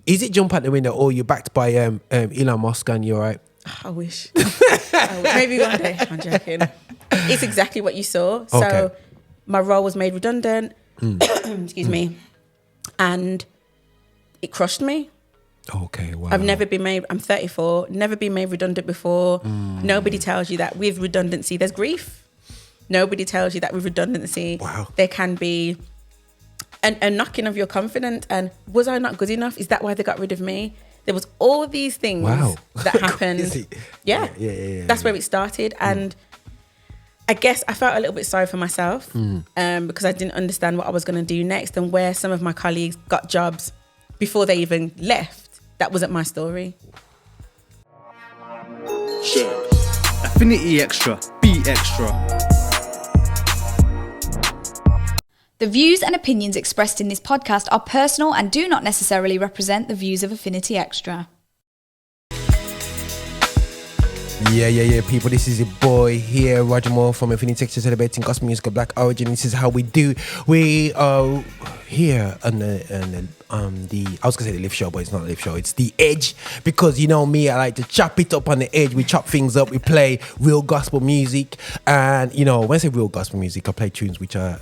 Is it jump out the window or you're backed by Elon Musk and you're right? I wish. Maybe one day. I'm joking. It's exactly what you saw. So Okay. my role was made redundant. Excuse me. And it crushed me. Okay, wow. I've never been made, I'm 34, never been made redundant before. Nobody tells you that with redundancy, there's grief. Nobody tells you that with redundancy, there can be a knocking of your confidence. And was I not good enough? Is that why they got rid of me? There was all these things that happened. Yeah. That's where it started. And I guess I felt a little bit sorry for myself because I didn't understand what I was going to do next and where some of my colleagues got jobs before they even left. That wasn't my story. Affinity Extra. Be extra. The views and opinions expressed in this podcast are personal and do not necessarily represent the views of Affinity Extra. Yeah, people. This is your boy here, Roger Moore from Infinity Extra, celebrating gospel music of black origin. This is how we do. We are here on the I was gonna say the live show, but it's not a live show. It's the Edge, because you know me, I like to chop it up on the edge. We chop things up. We play real gospel music, and you know when I say real gospel music, I play tunes which are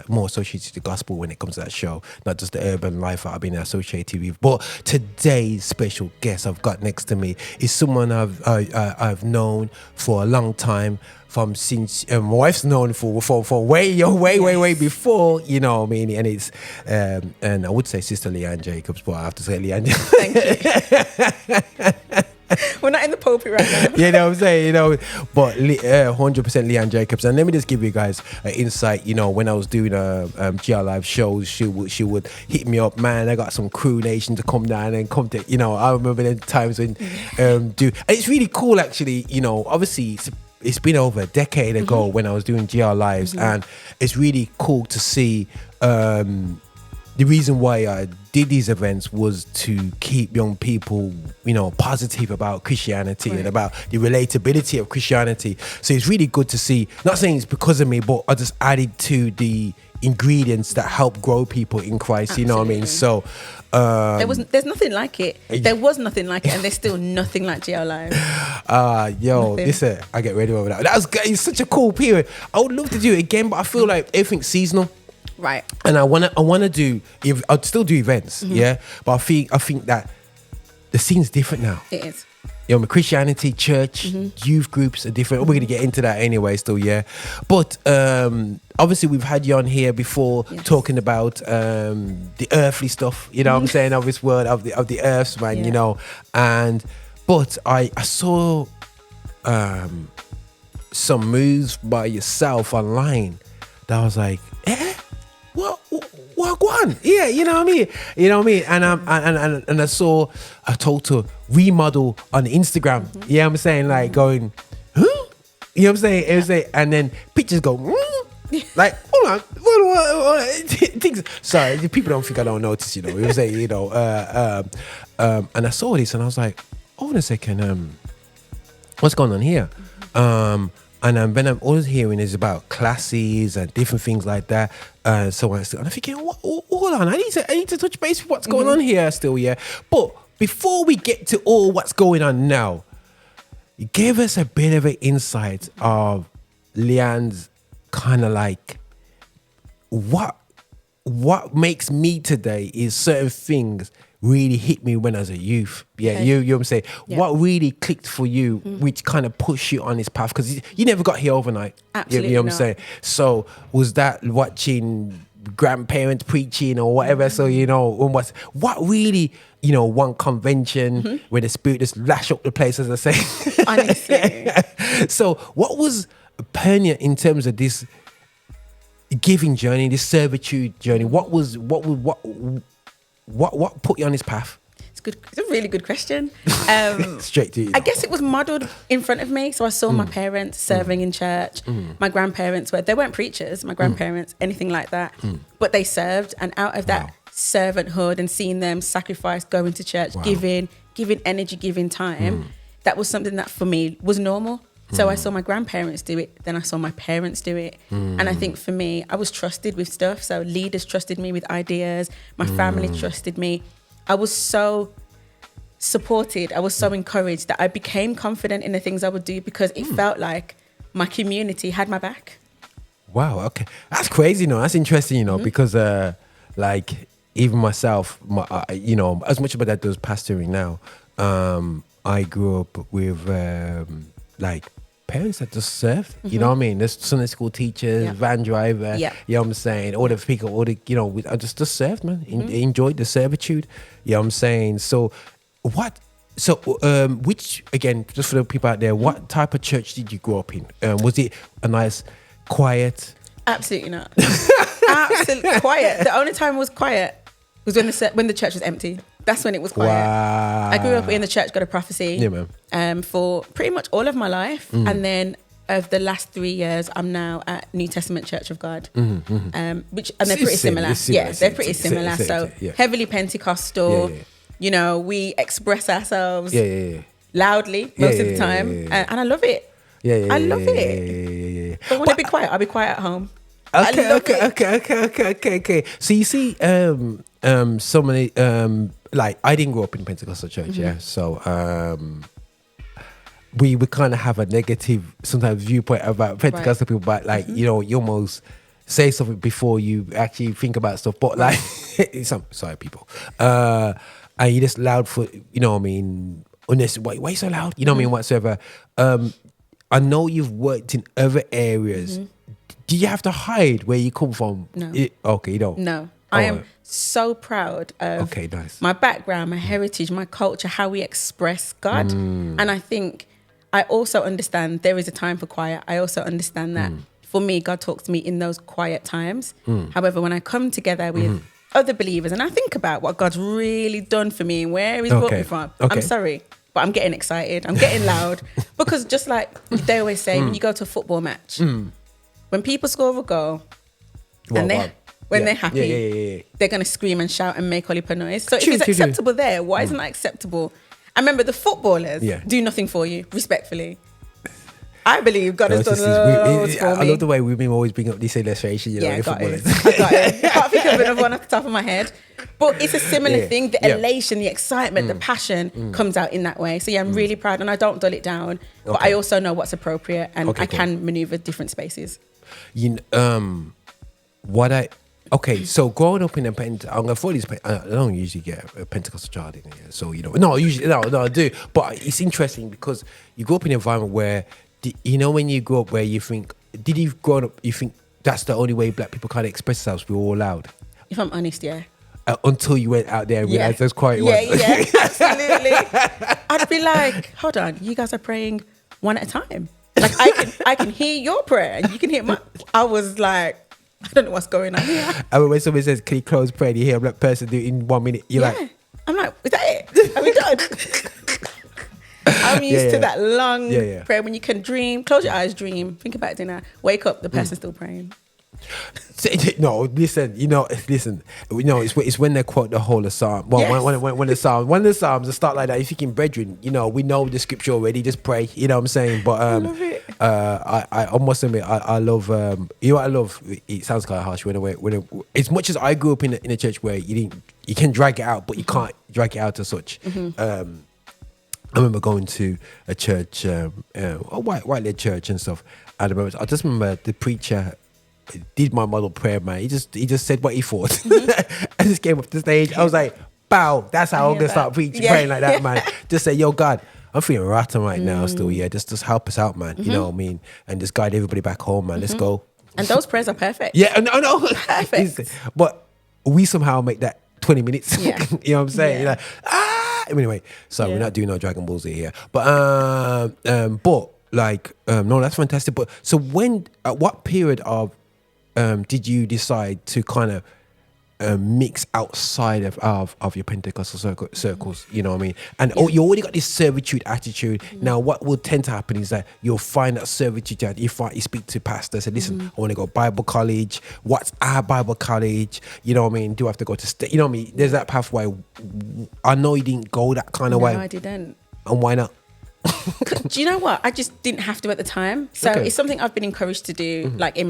more associated to gospel when it comes to that show, not just the urban life that I've been associated with. But today's special guest I've got next to me is someone I've known for a long time. From since my wife's known for way before, you know what I mean, and it's and I would say Sister Lian Jacobs, but I have to say Leanne. Thank you. We're not in the pulpit right now. You know what I'm saying, you know, but 100% Lian Jacobs. And let me just give you guys an insight. You know, when I was doing GR Live shows, she would hit me up, man, I got some crew nation to come down and come to, you know, I remember the times when and it's really cool actually, you know, obviously it's been over a decade ago when I was doing GR Lives, and it's really cool to see the reason why I did these events was to keep young people, you know, positive about Christianity and about the relatability of Christianity. So it's really good to see, not saying it's because of me, but I just added to the ingredients that help grow people in Christ. Absolutely. You know what I mean? So there's nothing like it. There was nothing like it, and there's still nothing like GL Live. Listen, I get ready over that. It's such a cool period. I would love to do it again, but I feel like everything's seasonal. Right. And I wanna do. I'd still do events, but I think that the scene's different now. It is. You know, Christianity, church, youth groups are different. We're going to get into that anyway still, yeah. But obviously we've had you on here before talking about the earthly stuff, you know what I'm saying, of this world, of the earths, man, you know. But I saw some moves by yourself online that I was like, what on? Yeah, you know what I mean? And I saw a total remodel on Instagram. Yeah, I'm saying, like, going, huh? You know what I'm saying? It was like, and then pictures go, like, hold on, what things. Sorry, people don't think I don't notice, you know. It was like, you know, and I saw this and I was like, hold on a second, what's going on here? And then I'm always hearing is about classes and different things like that. So I'm thinking, hold on, I need to touch base with what's going on here still, yeah. But before we get to all what's going on now, give us a bit of an insight of Leanne's kind of like what makes me today is certain things really hit me when I was a youth. Yeah, okay. You know what I'm saying? Yeah. What really clicked for you, which kind of pushed you on this path? Because you never got here overnight. Absolutely you know what I'm saying? So was that watching grandparents preaching or whatever? So, you know, what really, you know, one convention where the spirit just lash up the place, as I say. Honestly. So what was poignant in terms of this giving journey, this servitude journey? What put you on this path? It's good. It's a really good question. Straight to you. I guess it was modeled in front of me. So I saw my parents serving in church. My grandparents they weren't preachers, my grandparents, anything like that. But they served, and out of that servanthood and seeing them sacrifice, going to church, giving energy, giving time, that was something that for me was normal. So I saw my grandparents do it, then I saw my parents do it. And I think for me, I was trusted with stuff. So leaders trusted me with ideas. My family trusted me. I was so supported. I was so encouraged that I became confident in the things I would do because it felt like my community had my back. Wow. Okay, that's crazy. No, that's interesting. Because like even myself, as much as my dad does pastoring now, I grew up with like parents that just served. You know what I mean? There's Sunday school teachers, van driver. You know what I'm saying? All the people, I just served, man. Enjoyed the servitude. You know what I'm saying? So what? So, which, again, just for the people out there, what type of church did you grow up in? Was it a nice, quiet? Absolutely not. Absolutely quiet. The only time it was quiet was when the church was empty. That's when it was quiet. Wow. I grew up in the Church God of Prophecy. Yeah, man. For pretty much all of my life. And then of the last 3 years, I'm now at New Testament Church of God. Which, and they're pretty similar. Yeah, they're pretty similar. So heavily Pentecostal. Yeah. We express ourselves loudly most of the time. And I love it. I love it. But when I be quiet, I'll be quiet at home. Okay. So you see, so many, like I didn't grow up in Pentecostal church, so we would kind of have a negative sometimes viewpoint about Pentecostal people, but like you almost say something before you actually think about stuff. But like, sorry, people, and you just loud for what I mean. Unless why you so loud? You know what I mean? Whatsoever. I know you've worked in other areas. Do you have to hide where you come from? No. Okay, you don't. No. I am so proud of my background, my heritage, my culture, how we express God. And I think I also understand there is a time for quiet. I also understand that for me, God talks to me in those quiet times. However, when I come together with other believers and I think about what God's really done for me and where he's brought me from, I'm sorry, but I'm getting excited. I'm getting loud. Because just like they always say, when you go to a football match, when people score a goal when they're happy, they're going to scream and shout and make all heap of noise. So if it's acceptable there, why isn't that acceptable? And remember, the footballers do nothing for you, respectfully. I believe God has done loads for me. I love the way women always bring up this illustration. I got it. I can't think of another one off the top of my head. But it's a similar thing. The elation, the excitement, the passion comes out in that way. So I'm really proud and I don't dull it down. But I also know what's appropriate and I can maneuver different spaces. So growing up in a I don't usually get a Pentecostal child in here. So, no, I do. But it's interesting because you grow up in an environment where, when you grow up where you think, did you grow up, you think that's the only way black people kind of express themselves, we're all loud? If I'm honest, until you went out there and realized there's quiet ones. Yeah, absolutely. I'd be like, hold on, you guys are praying one at a time. Like I can hear your prayer and you can hear mine. I was like, I don't know what's going on here. And when somebody says, can you close prayer, you hear a black person do it in 1 minute, you're like, I'm like, is that it? Are we done? I'm used to that long prayer when you can dream, close your eyes, dream, think about dinner, wake up, the person's still praying. No, listen. It's when they quote the whole of Psalm. Well, when the Psalms start like that, you're thinking, brethren, we know the scripture already. Just pray. You know what I'm saying? But I love it. I must admit, I love. I love. It sounds kind of harsh when as much as I grew up in a church where you can drag it out, but you can't drag it out as such. I remember going to a church, a white-led church and stuff. And I just remember the preacher did my model prayer, man. He just said what he thought. I just came off the stage. I was like, bow, that's how I'm gonna start praying like that, man. Just say, yo, God, I'm feeling rotten right now still, just help us out, man. You know what I mean? And just guide everybody back home, man. Let's go. And those prayers are perfect. Yeah, no. Perfect. But we somehow make that 20 minutes. You know what I'm saying? You're like, anyway, so we're not doing no Dragon Ball Z here. But no, that's fantastic. But so at what period of did you decide to kind of mix outside of your Pentecostal circles? You know what I mean? And you already got this servitude attitude. Now, what will tend to happen is that you'll find that servitude. You speak to pastors, say, listen, I want to go Bible college. What's our Bible college? You know what I mean? Do I have to go to state? You know what I mean? There's that pathway. I know you didn't go that kind of way. No, I didn't. And why not? Do you know what? I just didn't have to at the time. So it's something I've been encouraged to do, like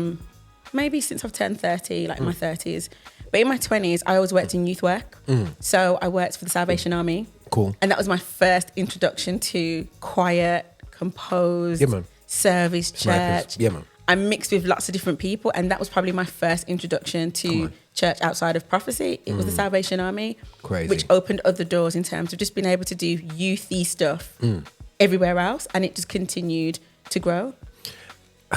maybe since I've turned 30, like in my 30s, But in my 20s, I always worked in youth work. So I worked for the Salvation Army. Cool. And that was my first introduction to quiet, composed, service church. Yeah, man. I mixed with lots of different people, and that was probably my first introduction to church outside of prophecy. It was the Salvation Army, which opened other doors in terms of just being able to do youthy stuff everywhere else, and it just continued to grow.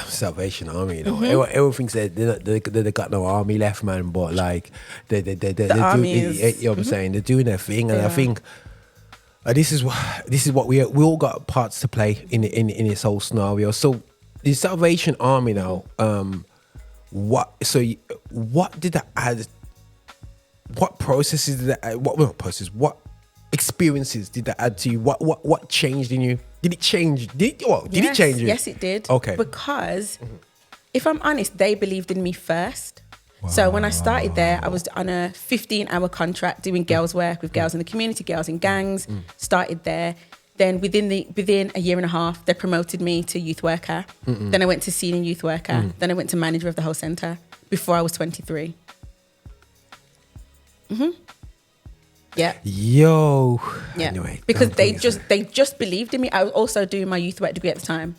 Salvation Army, you know, everyone thinks that they got no army left, man, but like they army do, is, you know what I'm saying, they're doing their thing, and I think this is what we all got parts to play in this whole scenario. So the Salvation Army now, what did that add? What processes did that add? What experiences did that add to you? What changed in you? Did it change? Did it change you? Yes, it did. Okay. Because if I'm honest, they believed in me first. Wow. So when I started there, I was on a 15-hour contract doing girls' work with girls in the community, girls in gangs. Started there. Then within a year and a half, they promoted me to youth worker. Then I went to senior youth worker. Then I went to manager of the whole centre before I was 23. Yeah. Yo. Yeah. Anyway, because they just believed in me. I was also doing my youth work degree at the time.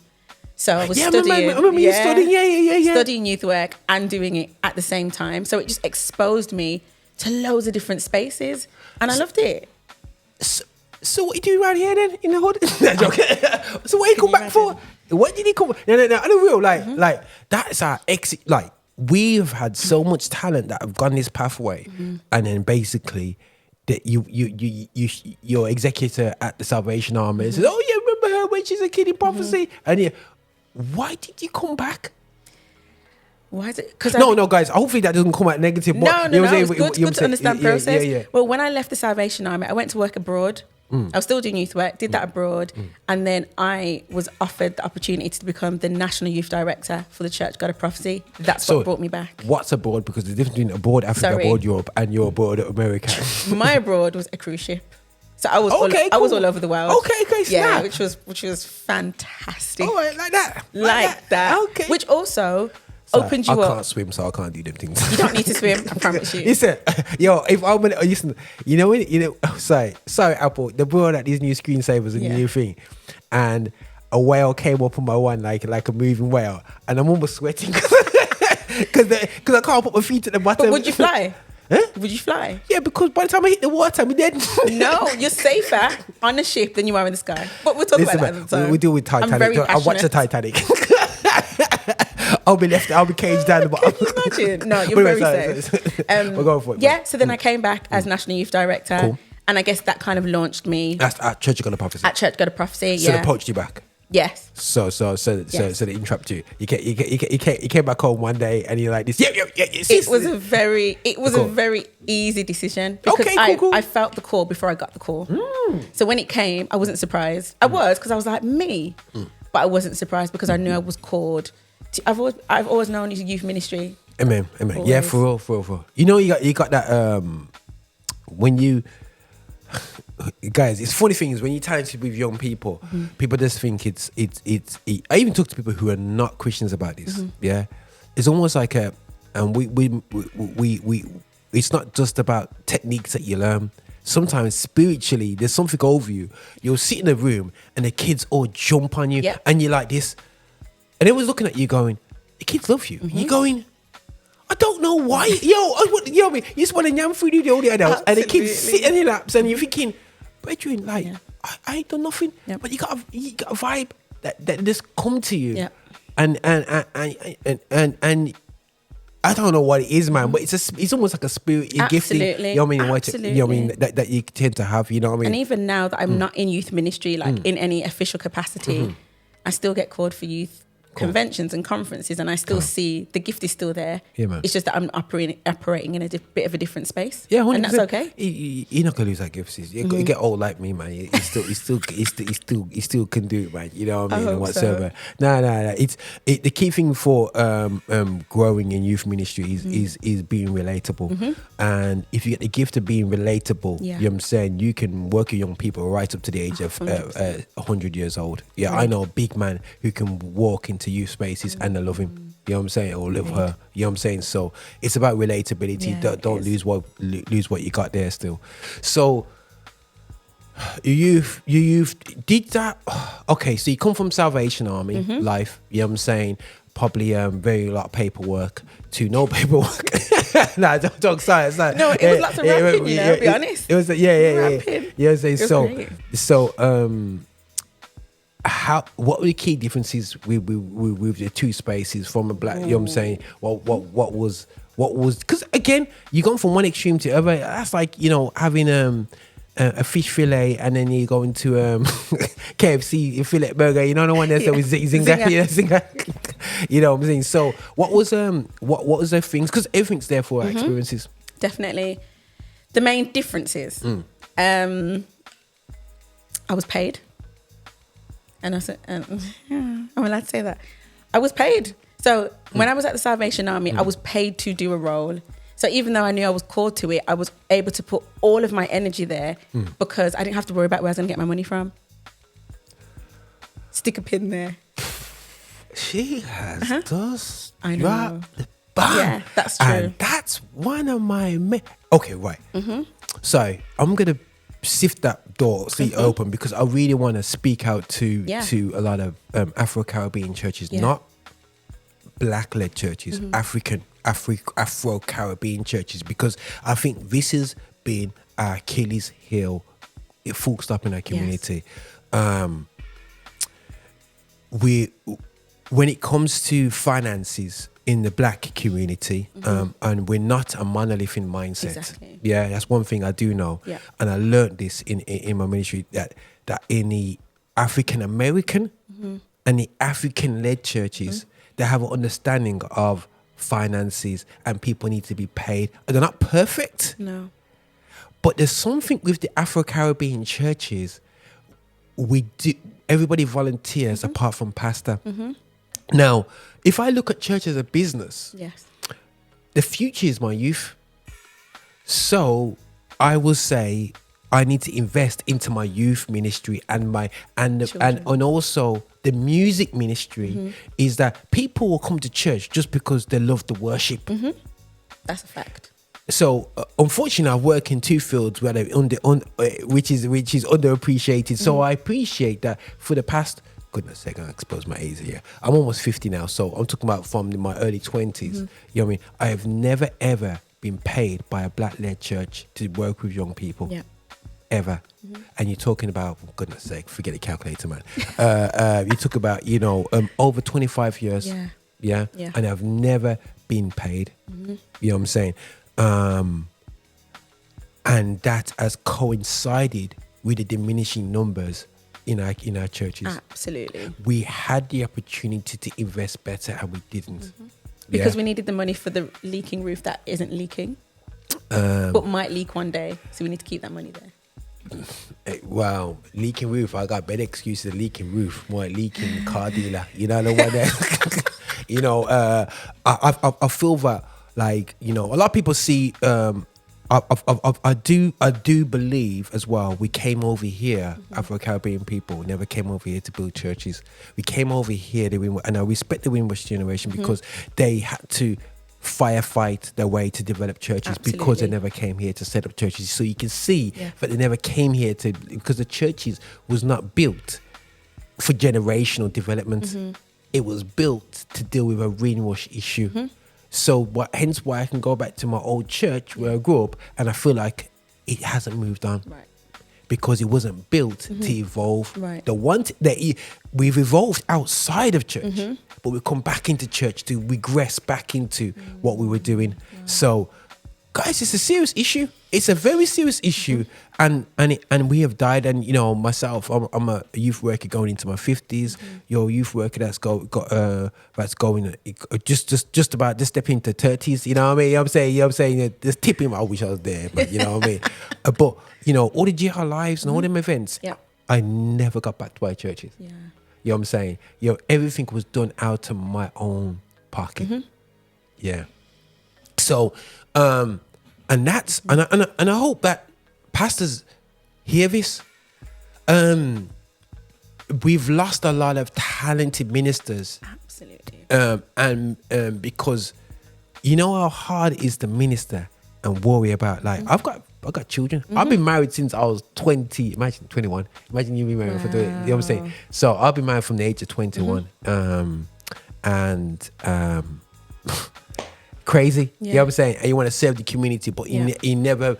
So I was studying. I remember you studying. Yeah. Studying youth work and doing it at the same time. So it just exposed me to loads of different spaces. And I loved it. So what you do around here then in the hood? No, joking. So what you come back for? What did he come? No. I don't real like that's our exit. Like we've had so much talent that have gone this pathway, and then basically that your executor at the Salvation Army says, "Oh yeah, remember her when she's a kid in prophecy?" And why did you come back? Why is it? Because no, guys. Hopefully that doesn't come out negative. No. It's good to understand process. Yeah. Well, when I left the Salvation Army, I went to work abroad. I was still doing youth work, did that abroad, and then I was offered the opportunity to become the National Youth Director for the Church God of Prophecy. That's what brought me back. What's abroad? Because the difference between abroad Africa, abroad Europe, and your abroad America. My abroad was a cruise ship, so I was I was all over the world. Okay, yeah, which was fantastic. Oh, like that, like that. Okay, which also opened you up. I can't swim, so I can't do them things. You don't need to swim, I promise you. Listen, if I'm gonna listen, sorry, Apple, the brought out these new screensavers and new thing, and a whale came up on my one like a moving whale, and I'm almost sweating because I can't put my feet at the bottom. But would you fly? Huh? Would you fly? Yeah, because by the time I hit the water, I'm dead. No, you're safer on a ship than you are in the sky. But we'll talk about that at the time. We deal with Titanic. I watch the Titanic. I'll be caged down the bottom. Imagine. No, you're very safe. We're going for it. Yeah, so then I came back as National Youth Director. Cool. And I guess that kind of launched me. At Church God of Prophecy. At Church God of Prophecy, So they poached you back. Yes. So they interrupt you. You came back home one day and you're like this. Yeah. It was a very easy decision because I felt the call before I got the call. So when it came, I wasn't surprised. I was because I was like me, but I wasn't surprised because I knew I was called. I've always known youth ministry. Amen. Always. Yeah, for real. You got that when you. Guys, it's funny thing is when you're talented with young people, people just think it's. I even talk to people who are not Christians about this. Yeah, it's almost like we. It's not just about techniques that you learn. Sometimes spiritually, there's something over you. You'll sit in a room and the kids all jump on you, and you're like this, and they was looking at you going, "The kids love you." You're going, I don't know why. You just want to yam through all the adults, and the kids sit in your laps, and you're thinking, brethren, like, I ain't done nothing. Yeah. But you got a vibe that just come to you. Yeah. And I don't know what it is, man, but it's almost like a spirit gifting. You know what I mean? Absolutely. You know what I mean? That you tend to have, you know what I mean? And even now that I'm not in youth ministry, like in any official capacity, I still get called for youth conventions and conferences, and I still see the gift is still there. Yeah, man. It's just that I'm operating in a bit of a different space. Yeah, 100%. And that's okay. You're not gonna lose that gift. You get old like me, man. He still can do it, man. You know what I mean? And whatsoever. So. No. It's the key thing for growing in youth ministry is being relatable. And if you get the gift of being relatable, you know what I'm saying, you can work with young people right up to the age of 100 years old. Yeah, I know a big man who can walk into youth spaces and they love him. You know what I'm saying? Or live her. You know what I'm saying? So it's about relatability. Yeah, Don't lose what you got there still. So you've did that. Okay, so you come from Salvation Army life. You know what I'm saying? Probably very lot of paperwork to no paperwork. Nah, don't talk science. Like, No, it was lots of rapping, you know, be honest. It was yeah. Rapping. You know what I'm saying? It was So what were the key differences with the two spaces from a black, you know what I'm saying? What was because again, you gone from one extreme to the other. That's like, you know, having a fish fillet and then you go into KFC fillet burger, you know, the one that's with Zinger. Yeah, Zinger. You know what I'm saying? So what was the things, because everything's there for our experiences. Definitely. The main differences. I was paid. And I said, I'm allowed to say that. I was paid. So when I was at the Salvation Army, I was paid to do a role. So even though I knew I was called to it, I was able to put all of my energy there because I didn't have to worry about where I was going to get my money from. Stick a pin there. She has just I know. dropped the bomb. Yeah, that's true. And that's one of my... Okay, right. So I'm going to sift that door, see open, because I really want to speak out to a lot of Afro-Caribbean churches, not black-led churches, Afro-Caribbean churches, because I think this has been our Achilles heel. It full stop in our community. When it comes to finances in the black community, and we're not a monolithic mindset. Exactly. Yeah, that's one thing I do know. Yeah. And I learned this in my ministry, that in the African American and the African led churches, they have an understanding of finances and people need to be paid. They're not perfect. No. But there's something with the Afro-Caribbean churches, everybody volunteers apart from pastor. Now, if I look at church as a business, Yes. the future is my youth. So I will say I need to invest into my youth ministry and also the music ministry, is that people will come to church just because they love the worship. That's a fact. So unfortunately, I work in two fields where they're which is underappreciated. So I appreciate that for the past, goodness sake, I expose my age here. I'm almost 50 now, so I'm talking about from my early 20s. You know what I mean? I have never ever been paid by a black-led church to work with young people. Yeah. Ever. And you're talking about, for goodness sake, forget the calculator, man. You talk about, over 25 years. Yeah. And I've never been paid. You know what I'm saying? And that has coincided with the diminishing numbers in our churches. Absolutely. We had the opportunity to invest better and we didn't. Because we needed the money for the leaking roof that isn't leaking, but might leak one day. So we need to keep that money there. Wow, leaking roof. I got better excuses than leaking roof. More like leaking car dealer. You know the one that, I feel that, like, a lot of people see, I do believe as well, we came over here, Afro-Caribbean people never came over here to build churches. We came over here, and I respect the Windrush generation because they had to firefight their way to develop churches. Absolutely. Because they never came here to set up churches. So you can see that they never came here because the churches was not built for generational development. It was built to deal with a greenwash issue. So hence why I can go back to my old church where I grew up and I feel like it hasn't moved on. Right. Because it wasn't built to evolve. Right. We've evolved outside of church, but we come back into church to regress back into what we were doing. So, guys, it's a serious issue. It's a very serious issue, and we have died. And myself, I'm a youth worker going into my 50s. You're a youth worker that's going just about to step into 30s. You know what I mean? You know what I'm saying? Just tipping. I wish I was there, but you know what I mean. But all the jihad lives and all them events. Yeah. I never got back to my churches. Yeah. You know what I'm saying? Everything was done out of my own pocket. Yeah. So, and that's and I hope that pastors hear this. we've lost a lot of talented ministers. Absolutely. And because you know how hard it is to minister and worry about, like, I've got children. I've been married since I was 20. Imagine 21. Imagine you being married for you know what I'm saying. So I've been married from the age of 21. Crazy. You know what I'm saying? And you want to serve the community, but you never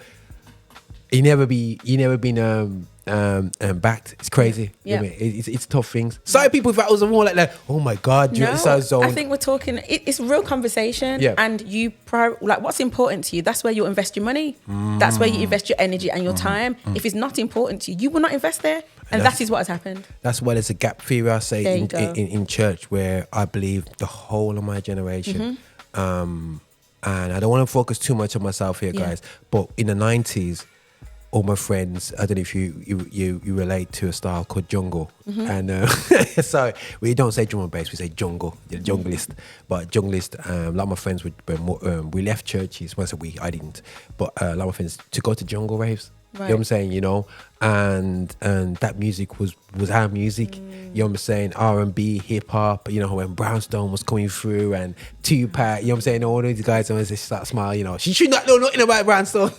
been backed. It's crazy. You know what I mean? It's tough things. Sorry, people, if I was more like that, oh my God, you're inside zone. I think we're talking, it's a real conversation. And you, like, what's important to you, that's where you'll invest your money. That's where you invest your energy and your time. If it's not important to you, you will not invest there. And that is what has happened. That's why there's a gap theory, I say, in church, where I believe the whole of my generation, and I don't want to focus too much on myself here, guys, but in the 90s, all my friends, I don't know if you relate to a style called jungle. And so we don't say drum and bass, we say jungle, junglist. But junglist, a lot of my friends we left churches. Well, I didn't, but a lot of my friends to go to jungle raves. Right. You know what I'm saying, you know, and that music was our music. You know what I'm saying, R&B, hip hop. You know, when Brownstone was coming through and Tupac. You know what I'm saying, all these guys always just start smiling. You know, she should not know nothing about Brownstone.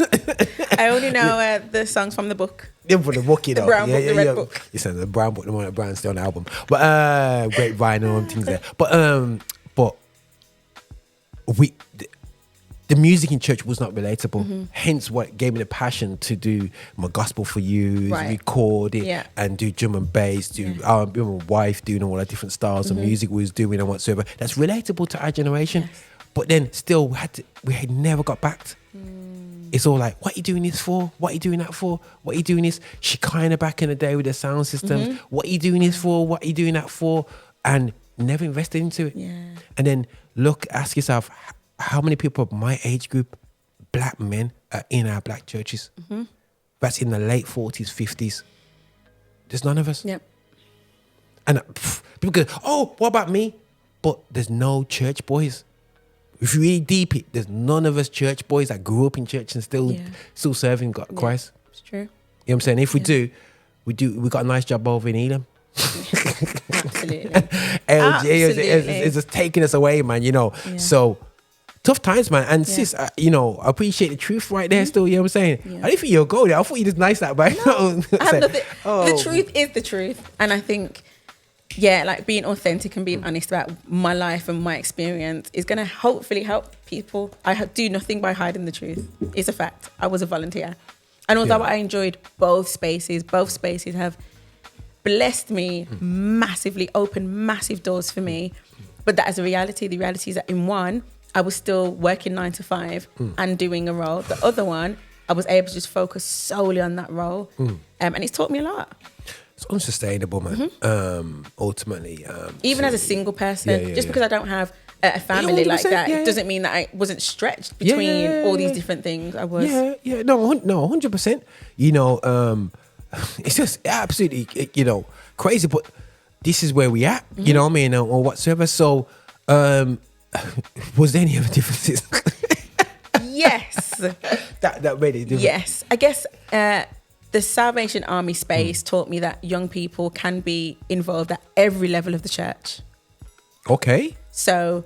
I only know the songs from the book. Yeah, from the book, you know. The brown book, the red book. You said the brown book, the one at Brownstone album. But great vinyl and things there. But the music in church was not relatable. Hence what gave me the passion to do my gospel for you, record it, and do drum and bass, my wife doing all the different styles of music we was doing and whatsoever. That's relatable to our generation. But then still we had never got backed. It's all like, what are you doing this for? What are you doing that for? What are you doing this? Shekinah back in the day with the sound systems. What are you doing this for? What are you doing that for? And never invested into it. And then ask yourself, how many people of my age group, black men, are in our black churches? That's in the late 40s, 50s. There's none of us. And people go, oh, what about me? But there's no church boys. If you read deep it, there's none of us church boys that grew up in church and still serving God, Christ. It's true. You know what I'm saying? If we do, we got a nice job over in Elam. Absolutely. It's just taking us away, man, you know. So tough times, man. And sis, you know, I appreciate the truth right there still, you know what I'm saying? I didn't think you'll go there. I thought you just nice that, but no, I have nothing. The truth is the truth. And I think, like being authentic and being honest about my life and my experience is going to hopefully help people. I do nothing by hiding the truth. It's a fact. I was a volunteer. And although I enjoyed both spaces have blessed me massively, opened massive doors for me. But that is a reality. The reality is that in one, I was still working 9 to 5 and doing a role. The other one, I was able to just focus solely on that role. And it's taught me a lot. It's unsustainable, man. Ultimately. Even as a single person, because I don't have a family like that, it doesn't mean that I wasn't stretched between all these different things. I was. No, 100%. You know, it's just absolutely, you know, crazy, but this is where we at, you know what I mean, or whatsoever. So, was there any other differences? Yes. that made it different. Yes. I guess the Salvation Army space taught me that young people can be involved at every level of the church. Okay. So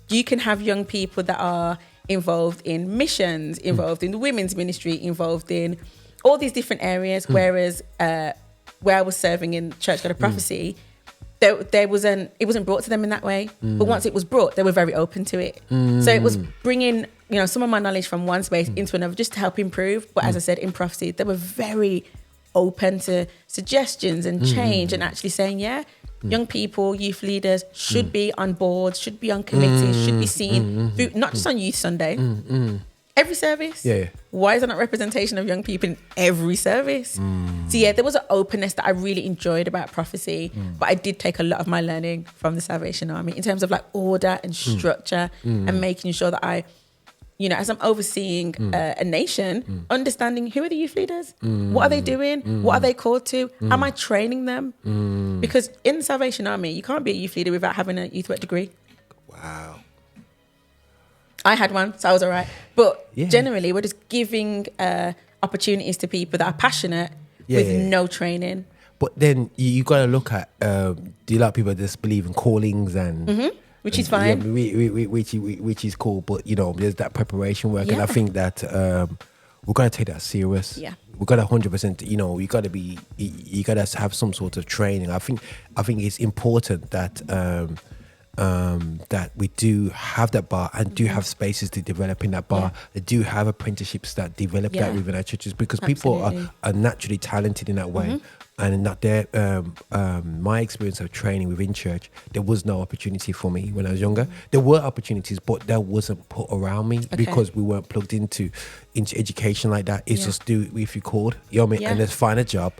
you can have young people that are involved in missions, involved in the women's ministry, involved in all these different areas, whereas where I was serving in Church God of Prophecy, it wasn't brought to them in that way. But once it was brought, they were very open to it. So it was bringing, you know, some of my knowledge from one space into another just to help improve. But as I said, in prophecy, they were very open to suggestions and change and actually saying, young people, youth leaders should be on boards, should be on committees, should be seen, not just on Youth Sunday. Every service. Why is there not representation of young people in every service? So there was an openness that I really enjoyed about prophecy, but I did take a lot of my learning from the Salvation Army in terms of like order and structure and making sure that I, you know, as I'm overseeing a nation, understanding who are the youth leaders, what are they doing, what are they called to, am I training them? Because in the Salvation Army, you can't be a youth leader without having a youth work degree. Wow. I had one, so I was all right. But generally, we're just giving opportunities to people that are passionate with no training. but then you got to look at do a lot of people just believe in callings and which is fine, which is cool, but there's that preparation work, and I think that we're gonna take that serious. We got 100%. You got to be, you got to have some sort of training. I think it's important that that we do have that bar and do have spaces to develop in that bar. They do have apprenticeships that develop that within our churches, because people are naturally talented in that way. And not there, my experience of training within church, there was no opportunity for me when I was younger. There were opportunities, but that wasn't put around me because we weren't plugged into education like that. It's just do if you called, you know what I mean, and just find a job.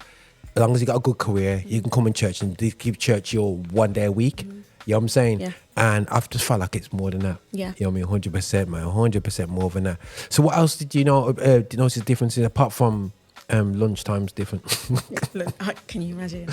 As long as you got a good career, you can come in church and give church your 1 day a week. You know what I'm saying? And I've just felt like it's more than that. You know what I mean? 100%, man. 100% more than that. So what else did you know? Did you notice the differences apart from lunchtime's different? Can you imagine?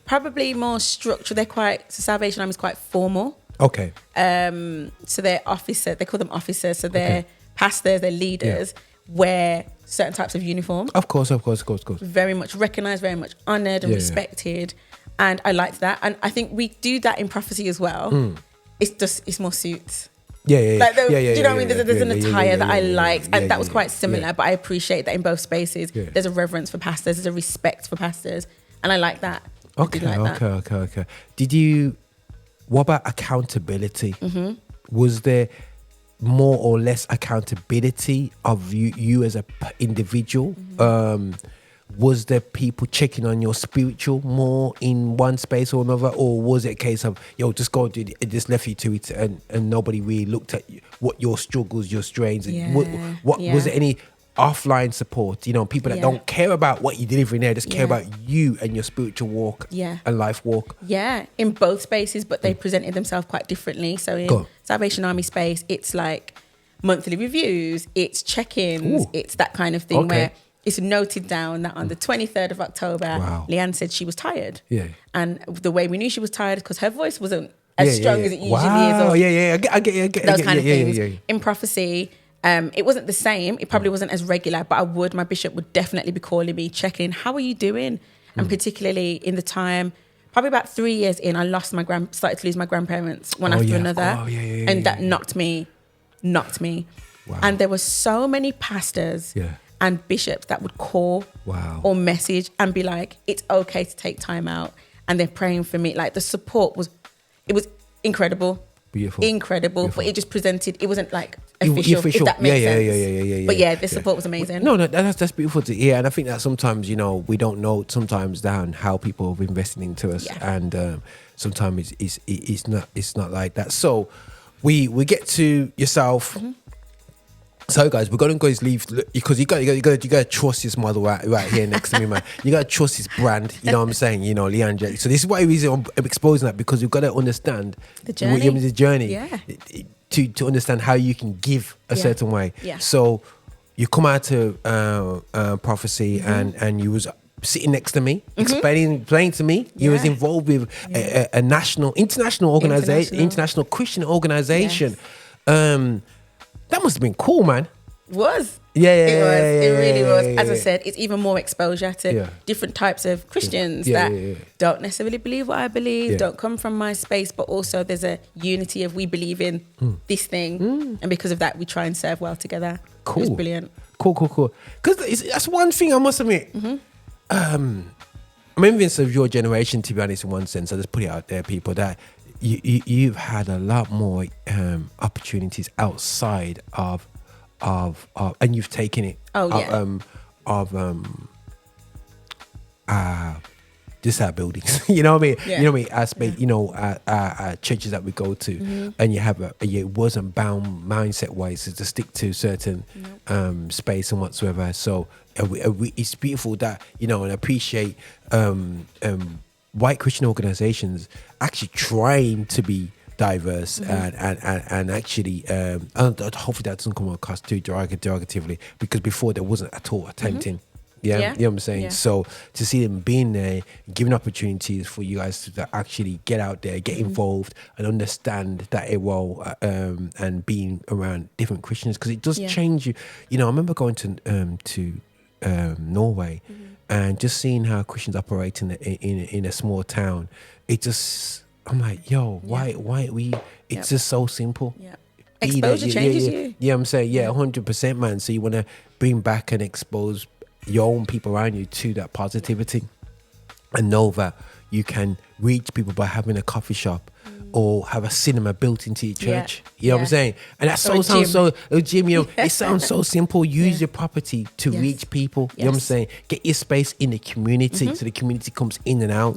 Probably more structured. Salvation Army is quite formal. Okay. So they're officer. They call them officers. So they're pastors. They're leaders. Wear certain types of uniform. Of course. Very much recognized, very much honored and respected. And I liked that. And I think we do that in prophecy as well. It's more suits. Do you know what I mean? There's an attire that I liked, and that was quite similar. But I appreciate that in both spaces, there's a reverence for pastors, there's a respect for pastors, and I like that. Okay. What about accountability? Was there more or less accountability of you as a individual? Was there people checking on your spiritual more in one space or another, or was it a case of just go and do it, just left you to it, and nobody really looked at what your struggles, your strains? Was there any offline support? People that don't care about what you're delivering there, just care about you and your spiritual walk and life walk. In both spaces, but they presented themselves quite differently. So in Salvation Army space, it's like monthly reviews, it's check-ins, it's that kind of thing where it's noted down that on the 23rd of October, Leanne said she was tired. And the way we knew she was tired is because her voice wasn't as strong as it usually is. I get those kind of things. In prophecy, it wasn't the same. It probably wasn't as regular, but my bishop would definitely be calling me, checking, how are you doing? And particularly in the time, probably about 3 years in, I started to lose my grandparents one after another. And that knocked me. Wow. And there were so many pastors and bishops that would call or message and be like, it's okay to take time out. And they're praying for me. Like the support was incredible. Incredible. But it just presented, it wasn't like official. If that makes sense. But the support was amazing. No, that's beautiful to hear. And I think that sometimes, we don't know sometimes down how people have invested into us. And sometimes it's not like that. So we get to yourself. So guys, we're gonna go leave because you gotta trust this model right here next to me, man. You gotta trust his brand. You know what I'm saying? Lian R Jacobs. So this is why I'm exposing that, because you've got to understand the journey. To understand how you can give a certain way. So you come out to prophecy and you was sitting next to me, explaining to me. You was involved with a international organization, international Christian organization. That must have been cool, man. It was. It really was. As I said, it's even more exposure to different types of Christians that don't necessarily believe what I believe, don't come from my space, but also there's a unity of we believe in this thing, and because of that, we try and serve well together. Cool. It was brilliant. Cool. Because that's one thing I must admit. I'm envious of your generation, to be honest, in one sense. I just put it out there, people, that you've had a lot more opportunities outside of and you've taken it just our buildings. You know what I mean? You know what I mean? Our space, our churches that we go to, and you have it wasn't bound mindset wise to stick to certain space and whatsoever. So it's beautiful that and appreciate white Christian organizations actually trying to be diverse and actually hopefully that doesn't come across too derogatively, because before there wasn't at all attempting. You know what I'm saying? So to see them being there, giving opportunities for you guys to actually get out there, get involved and understand that role and being around different Christians, because it does change you. I remember going to Norway and just seeing how Christians operate in a small town, I'm like, yo, why we? It's just so simple. Yeah. Exposure changes you. Yeah, I'm saying, 100%, man. So you want to bring back and expose your own people around you to that positivity, and know that you can reach people by having a coffee shop or have a cinema built into your church. You know what I'm saying? And that a gym, it sounds so simple. Use your property to reach people. You know what I'm saying? Get your space in the community so the community comes in and out,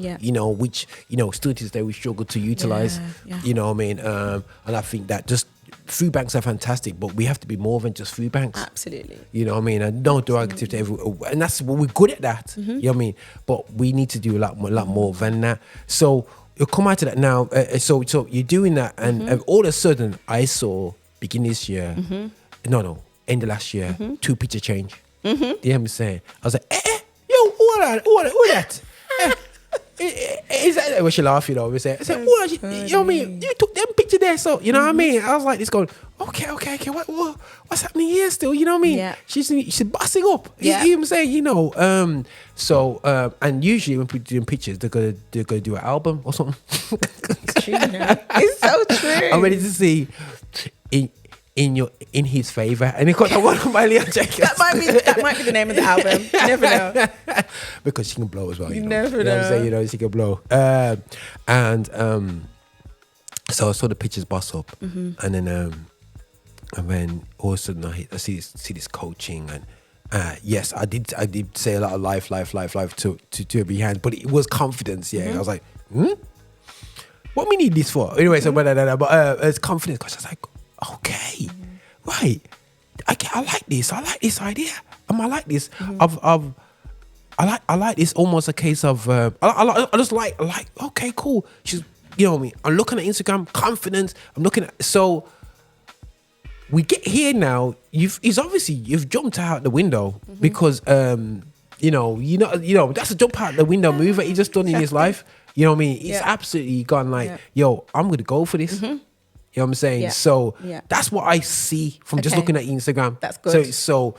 which, still to this day we struggle to utilize. You know what I mean? And I think that just food banks are fantastic, but we have to be more than just food banks. Absolutely. You know what I mean? And no derogative to everyone. And that's what we're good at that. You know what I mean? But we need to do a lot more than that. So you'll come out to that now. So you're doing that, and all of a sudden I saw beginning this year, end of last year, 2 picture change. You know what I'm saying? I was like, yo, who that? Is that when she laughed, I said, you know what I mean? You took them picture there, so you know what I mean? I was like this going, okay, what's happening here still? You know what I mean? Yeah. She's busting up. Yeah. You know what I'm saying? And usually when people doing pictures, they're gonna do an album or something. It's true, it's so true. I'm ready to see in his favor, and it got that one by Lian R Jacobs. that might be the name of the album. You never know. Because she can blow as well. You never know. What I'm saying, she can blow. So I saw the pictures bust up, and then all of a sudden I see this coaching, and yes, I did say a lot of life to be hands, but it was confidence. Yeah, I was like, what we need this for? Anyway, so but it's confidence, because I was like, okay, right, I like this. I like this idea. I like this. I like this. Almost a case of I just like okay, cool. She's, you know what I mean. I'm looking at Instagram, confidence. I'm looking at, so we get here now. You've jumped out the window because you know that's a jump out the window move that he just done in his life. You know what I mean? It's absolutely gone like, yo, I'm gonna go for this. You know what I'm saying? Yeah. So that's what I see from just looking at Instagram. That's good. So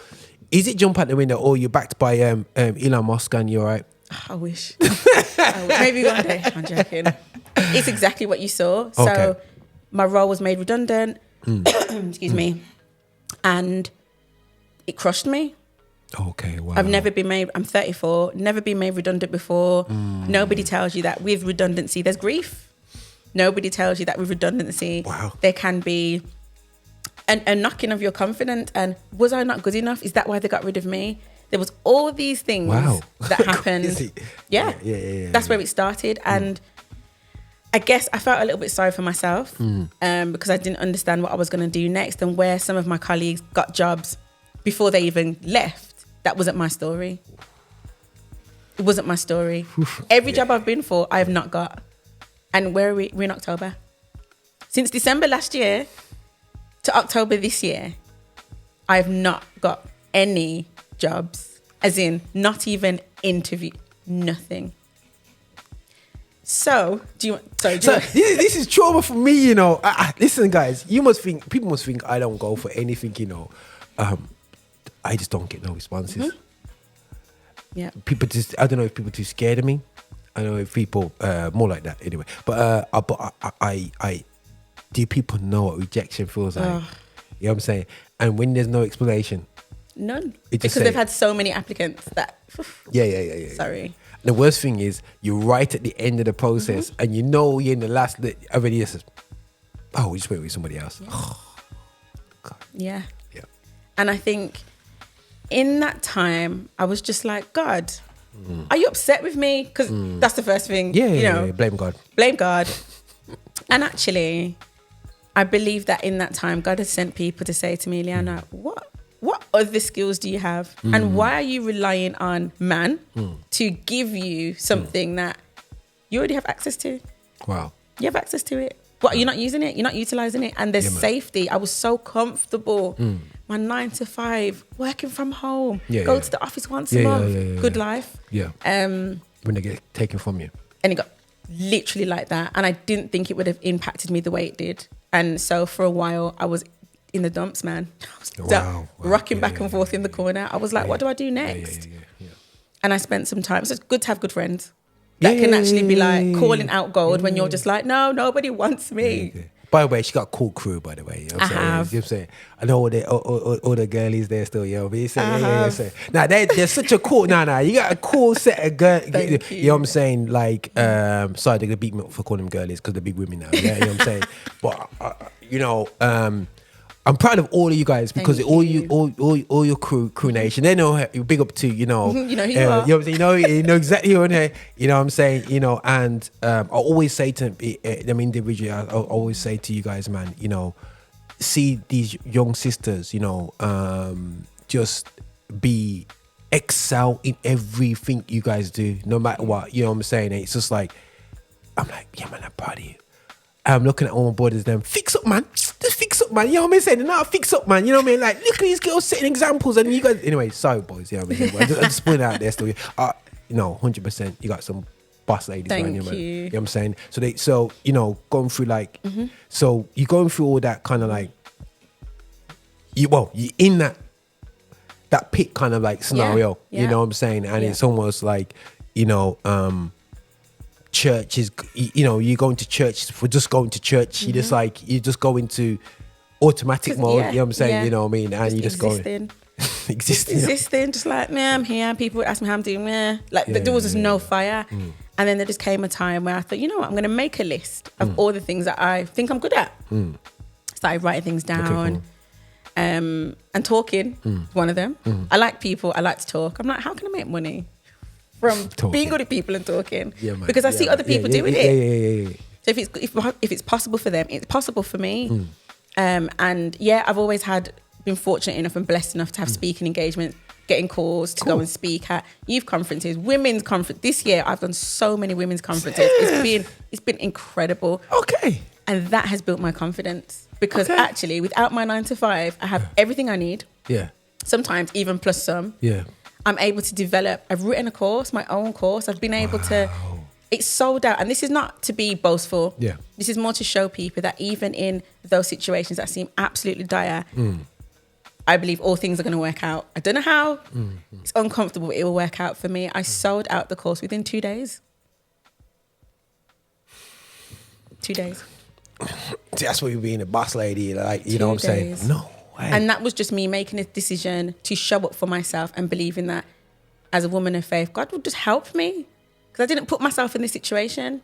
is it jump out the window, or you're backed by Elon Musk and you're right? I wish. Maybe one day. I'm joking. It's exactly what you saw. So my role was made redundant. Excuse me. And it crushed me. Okay, wow. I'm 34, never been made redundant before. Nobody tells you that with redundancy, there's grief. Nobody tells you that with redundancy, there can be a knocking of your confidence. And was I not good enough? Is that why they got rid of me? There was all these things that happened. Yeah. That's where it started. And I guess I felt a little bit sorry for myself because I didn't understand what I was going to do next, and where some of my colleagues got jobs before they even left. That wasn't my story. It wasn't my story. Every job I've been for, I have not got. And where are we? We're in October. Since December last year to October this year, I have not got any jobs. As in, not even interview. Nothing. So, this is trauma for me, you know. Listen, guys, people must think I don't go for anything, you know. I just don't get no responses. Yeah. People just, I don't know if people are too scared of me. I know if people more like that anyway. But I do people know what rejection feels like? You know what I'm saying? And when there's no explanation, none, because they've had so many applicants that. Yeah. Sorry. The worst thing is you're right at the end of the process, and you know you're in the last. Everybody says, "Oh, we just went with somebody else." Yeah. Oh, God. Yeah. And I think in that time, I was just like, God, are you upset with me? Because that's the first thing. Yeah, blame God. Blame God. And actually, I believe that in that time, God has sent people to say to me, Leanne, what other skills do you have? And why are you relying on man to give you something that you already have access to? Wow. You have access to it. But you're not using it. You're not utilizing it. And there's safety. I was so comfortable. My 9 to 5, working from home. Go to the office once a month. Good life. Yeah. When they get taken from you. And it got literally like that. And I didn't think it would have impacted me the way it did. And so for a while, I was in the dumps, man. I was rocking back and forth in the corner. I was like, what do I do next? And I spent some time. So it's good to have good friends that can actually be like calling out gold when you're just like, no, nobody wants me. By the way, she got a cool crew, by the way. You know what I'm saying? have. You know what I'm saying? I know all the girlies there still, you know. But you say, now they're such a cool, you got a cool set of girls. You know what I'm saying? Like, sorry, they're going to beat me up for calling them girlies because they're big women now. Yeah, you know what I'm saying? But, you know, I'm proud of all of you guys because all your crew nation, they know her, big up to, you know. You know who you you are. know what I'm saying? You know exactly who here. You know what I'm saying? You know, and I always say to them individually, I always say to you guys, man, you know, see these young sisters, you know, just excel in everything you guys do, no matter what. You know what I'm saying? And it's just like, I'm like, yeah, man, I'm proud of you. I'm looking at all my brothers, them, fix up, man. Just fix up, man. You know what I'm saying? They're not fix up, man. You know what I mean? Like, look at these girls setting examples, and you guys. Anyway, sorry, boys. You know what I mean? I'm just putting it out there still. You know, 100%. You got some boss ladies around you, man. You know what I'm saying? So you know, going through like, so you're going through all that kind of like, you're in that pit kind of like scenario. Yeah. You know what I'm saying? And it's almost like, you know, church is, you know, you're going to church for just going to church. You just like, you just go into automatic mode. You know what I'm saying? You know what I mean? And you just go existing, just like, I'm here. People would ask me how I'm doing. Like there was just no fire. And then there just came a time where I thought, you know what, I'm going to make a list of all the things that I think I'm good at. Started writing things down. Cool. And talking, one of them. I like people. I like to talk. I'm like, how can I make money from being good at people and talking? Because I see other people doing it. So if it's possible for them, it's possible for me. And I've always been fortunate enough and blessed enough to have speaking engagements, getting calls to go and speak at youth conferences, women's conference. This year I've done so many women's conferences. It's been incredible. Okay. And that has built my confidence. Because actually, without my 9 to 5, I have everything I need. Yeah. Sometimes even plus some. Yeah. I'm able to develop. I've written a course, my own course. I've been able to. It's sold out, and this is not to be boastful. Yeah. This is more to show people that even in those situations that seem absolutely dire, I believe all things are going to work out. I don't know how. It's uncomfortable, but it will work out for me. I sold out the course within 2 days. 2 days. See, that's what you being a boss lady, like, you know what I'm saying? No way. And that was just me making a decision to show up for myself and believing that as a woman of faith, God would just help me. Because I didn't put myself in this situation.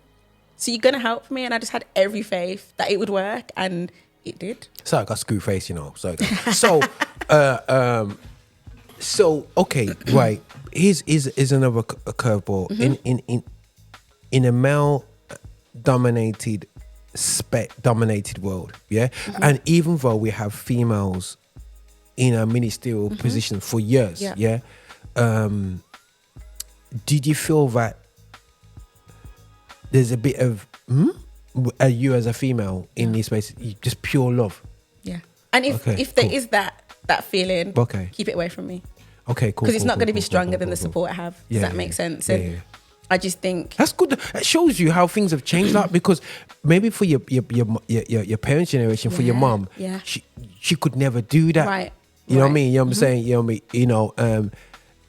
So you're going to help me. And I just had every faith that it would work, and it did. So I got screw face, you know. So okay, right. Here's another curveball. In a male dominated world, and even though we have females in a ministerial position for years, did you feel that there's a bit of you as a female in this space, just pure love? And if there is that feeling, keep it away from me. Because it's not going to be stronger than the support I have. Does that make sense? I just think that's good. That shows you how things have changed. Like, because maybe for your parents' generation, for your mom, she could never do that. Right. You know what I mean? You know what I'm saying? You know what I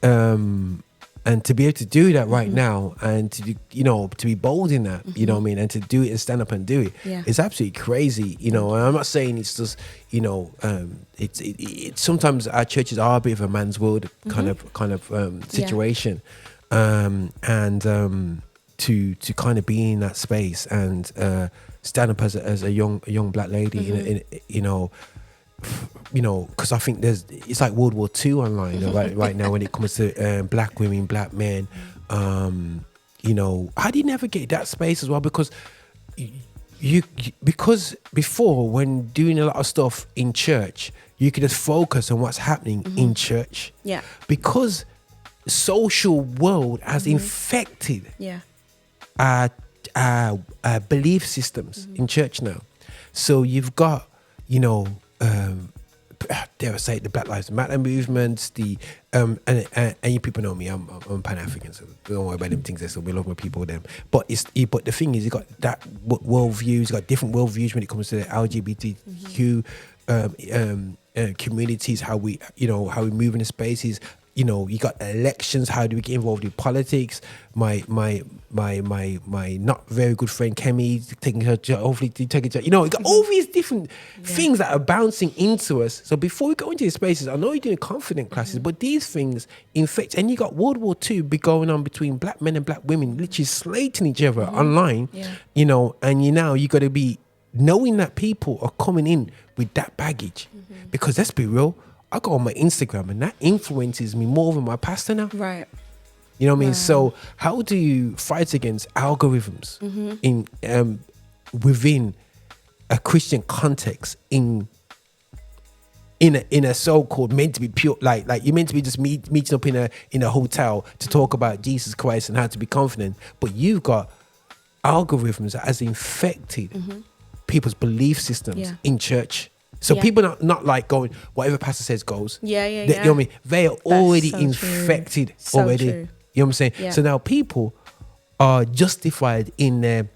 mean? And to be able to do that right now, and to to be bold in that, you know what I mean, and to do it and stand up and do it, it's absolutely crazy. You know, and I'm not saying it's just it's sometimes our churches are a bit of a man's world kind of situation. To kind of be in that space and stand up as a young black lady, because I think it's like World War II online right now when it comes to black women, black men. How do you navigate that space as well? Because because before, when doing a lot of stuff in church, you could just focus on what's happening in church. Yeah. Because social world has infected our belief systems in church now. So you've got, dare I say, the Black Lives Matter movements, and you people know me, I'm Pan-African, so don't worry about them things. So we love my people, them. But the thing is, you got that worldviews, you got different worldviews when it comes to the LGBTQ communities, how we move in the spaces. you got elections. How do we get involved in politics? My not very good friend Kemi taking her job, hopefully taking her job. You got all these different things that are bouncing into us. So before we go into these spaces, I know you're doing confident classes, but these things infect. And you got World War II be going on between black men and black women, literally slating each other online. And you got to be knowing that people are coming in with that baggage, because let's be real. I go on my Instagram and that influences me more than my pastor now. Right. You know what I mean? So how do you fight against algorithms in within a Christian context in a so-called meant to be pure, like you're meant to be just meeting up in a hotel to talk about Jesus Christ and how to be confident, but you've got algorithms that has infected people's belief systems in church. So people are not like going, whatever pastor says goes. You know what I mean? They are already infected already. True. You know what I'm saying? Yeah. So now people are justified in their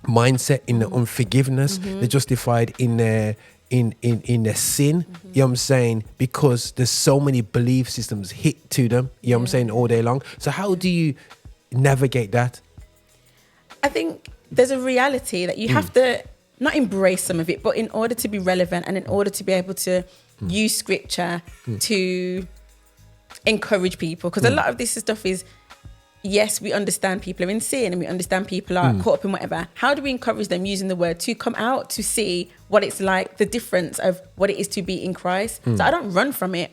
mindset, in their unforgiveness. They're justified in their in their sin. You know what I'm saying? Because there's so many belief systems hit to them. You know what I'm saying? All day long. So how do you navigate that? I think there's a reality that you have to not embrace some of it, but in order to be relevant and in order to be able to use scripture to encourage people, because a lot of this stuff is, yes, we understand people are in sin and we understand people are caught up in whatever. How do we encourage them using the word to come out to see what it's like, the difference of what it is to be in Christ? So I don't run from it.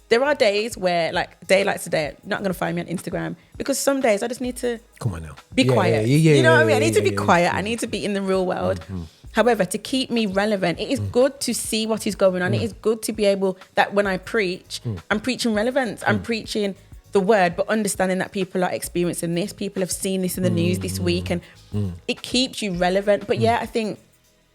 There are days where, like a day like today, you're not going to find me on Instagram, because some days I just need to be quiet. You know what I mean? I need to be quiet. I need to be in the real world. However, to keep me relevant, it is good to see what is going on. It is good to be able that when I preach, I'm preaching relevance. I'm preaching the word, but understanding that people are experiencing this. People have seen this in the news this week, and it keeps you relevant. But I think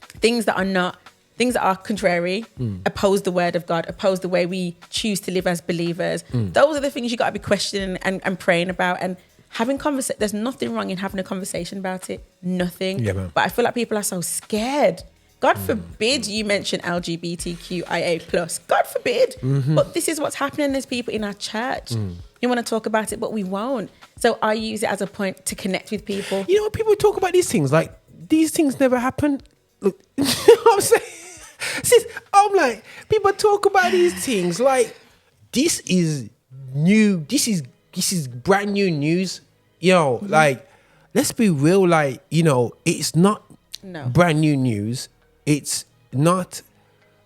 things that are contrary, oppose the word of God, oppose the way we choose to live as believers. Those are the things you got to be questioning and praying about, and having conversation. There's nothing wrong in having a conversation about it. Nothing. But I feel like people are so scared. God forbid you mention LGBTQIA+. God forbid. But this is what's happening. There's people in our church. You want to talk about it, but we won't. So I use it as a point to connect with people. You know, people talk about these things, like these things never happen. Look, you know what I'm saying? Sis, I'm like, people talk about these things like this is new. This is brand new news. Like, let's be real. Like, it's not brand new news. It's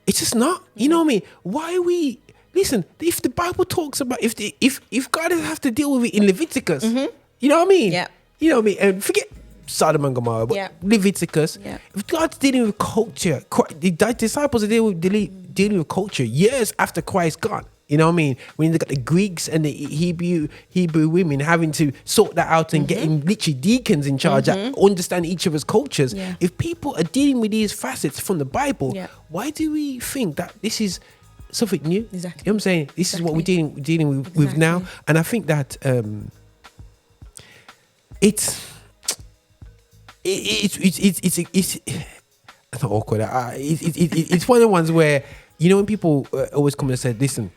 just not. You know what I mean? Why are we? Listen, if the Bible talks about if God doesn't have to deal with it in Leviticus, you know what I mean? Yeah. You know what I mean? And forget Sodom and Gomorrah, but Leviticus. Yeah. If God's dealing with culture, the disciples are dealing with culture years after Christ gone. You know what I mean? When they got the Greeks and the Hebrew women having to sort that out and getting literally deacons in charge that understand each other's cultures. Yeah. If people are dealing with these facets from the Bible, why do we think that this is something new? Exactly. You know what I'm saying? This is what we're dealing with now. And I think that it's not awkward. It's one of the ones where, when people always come and say, listen,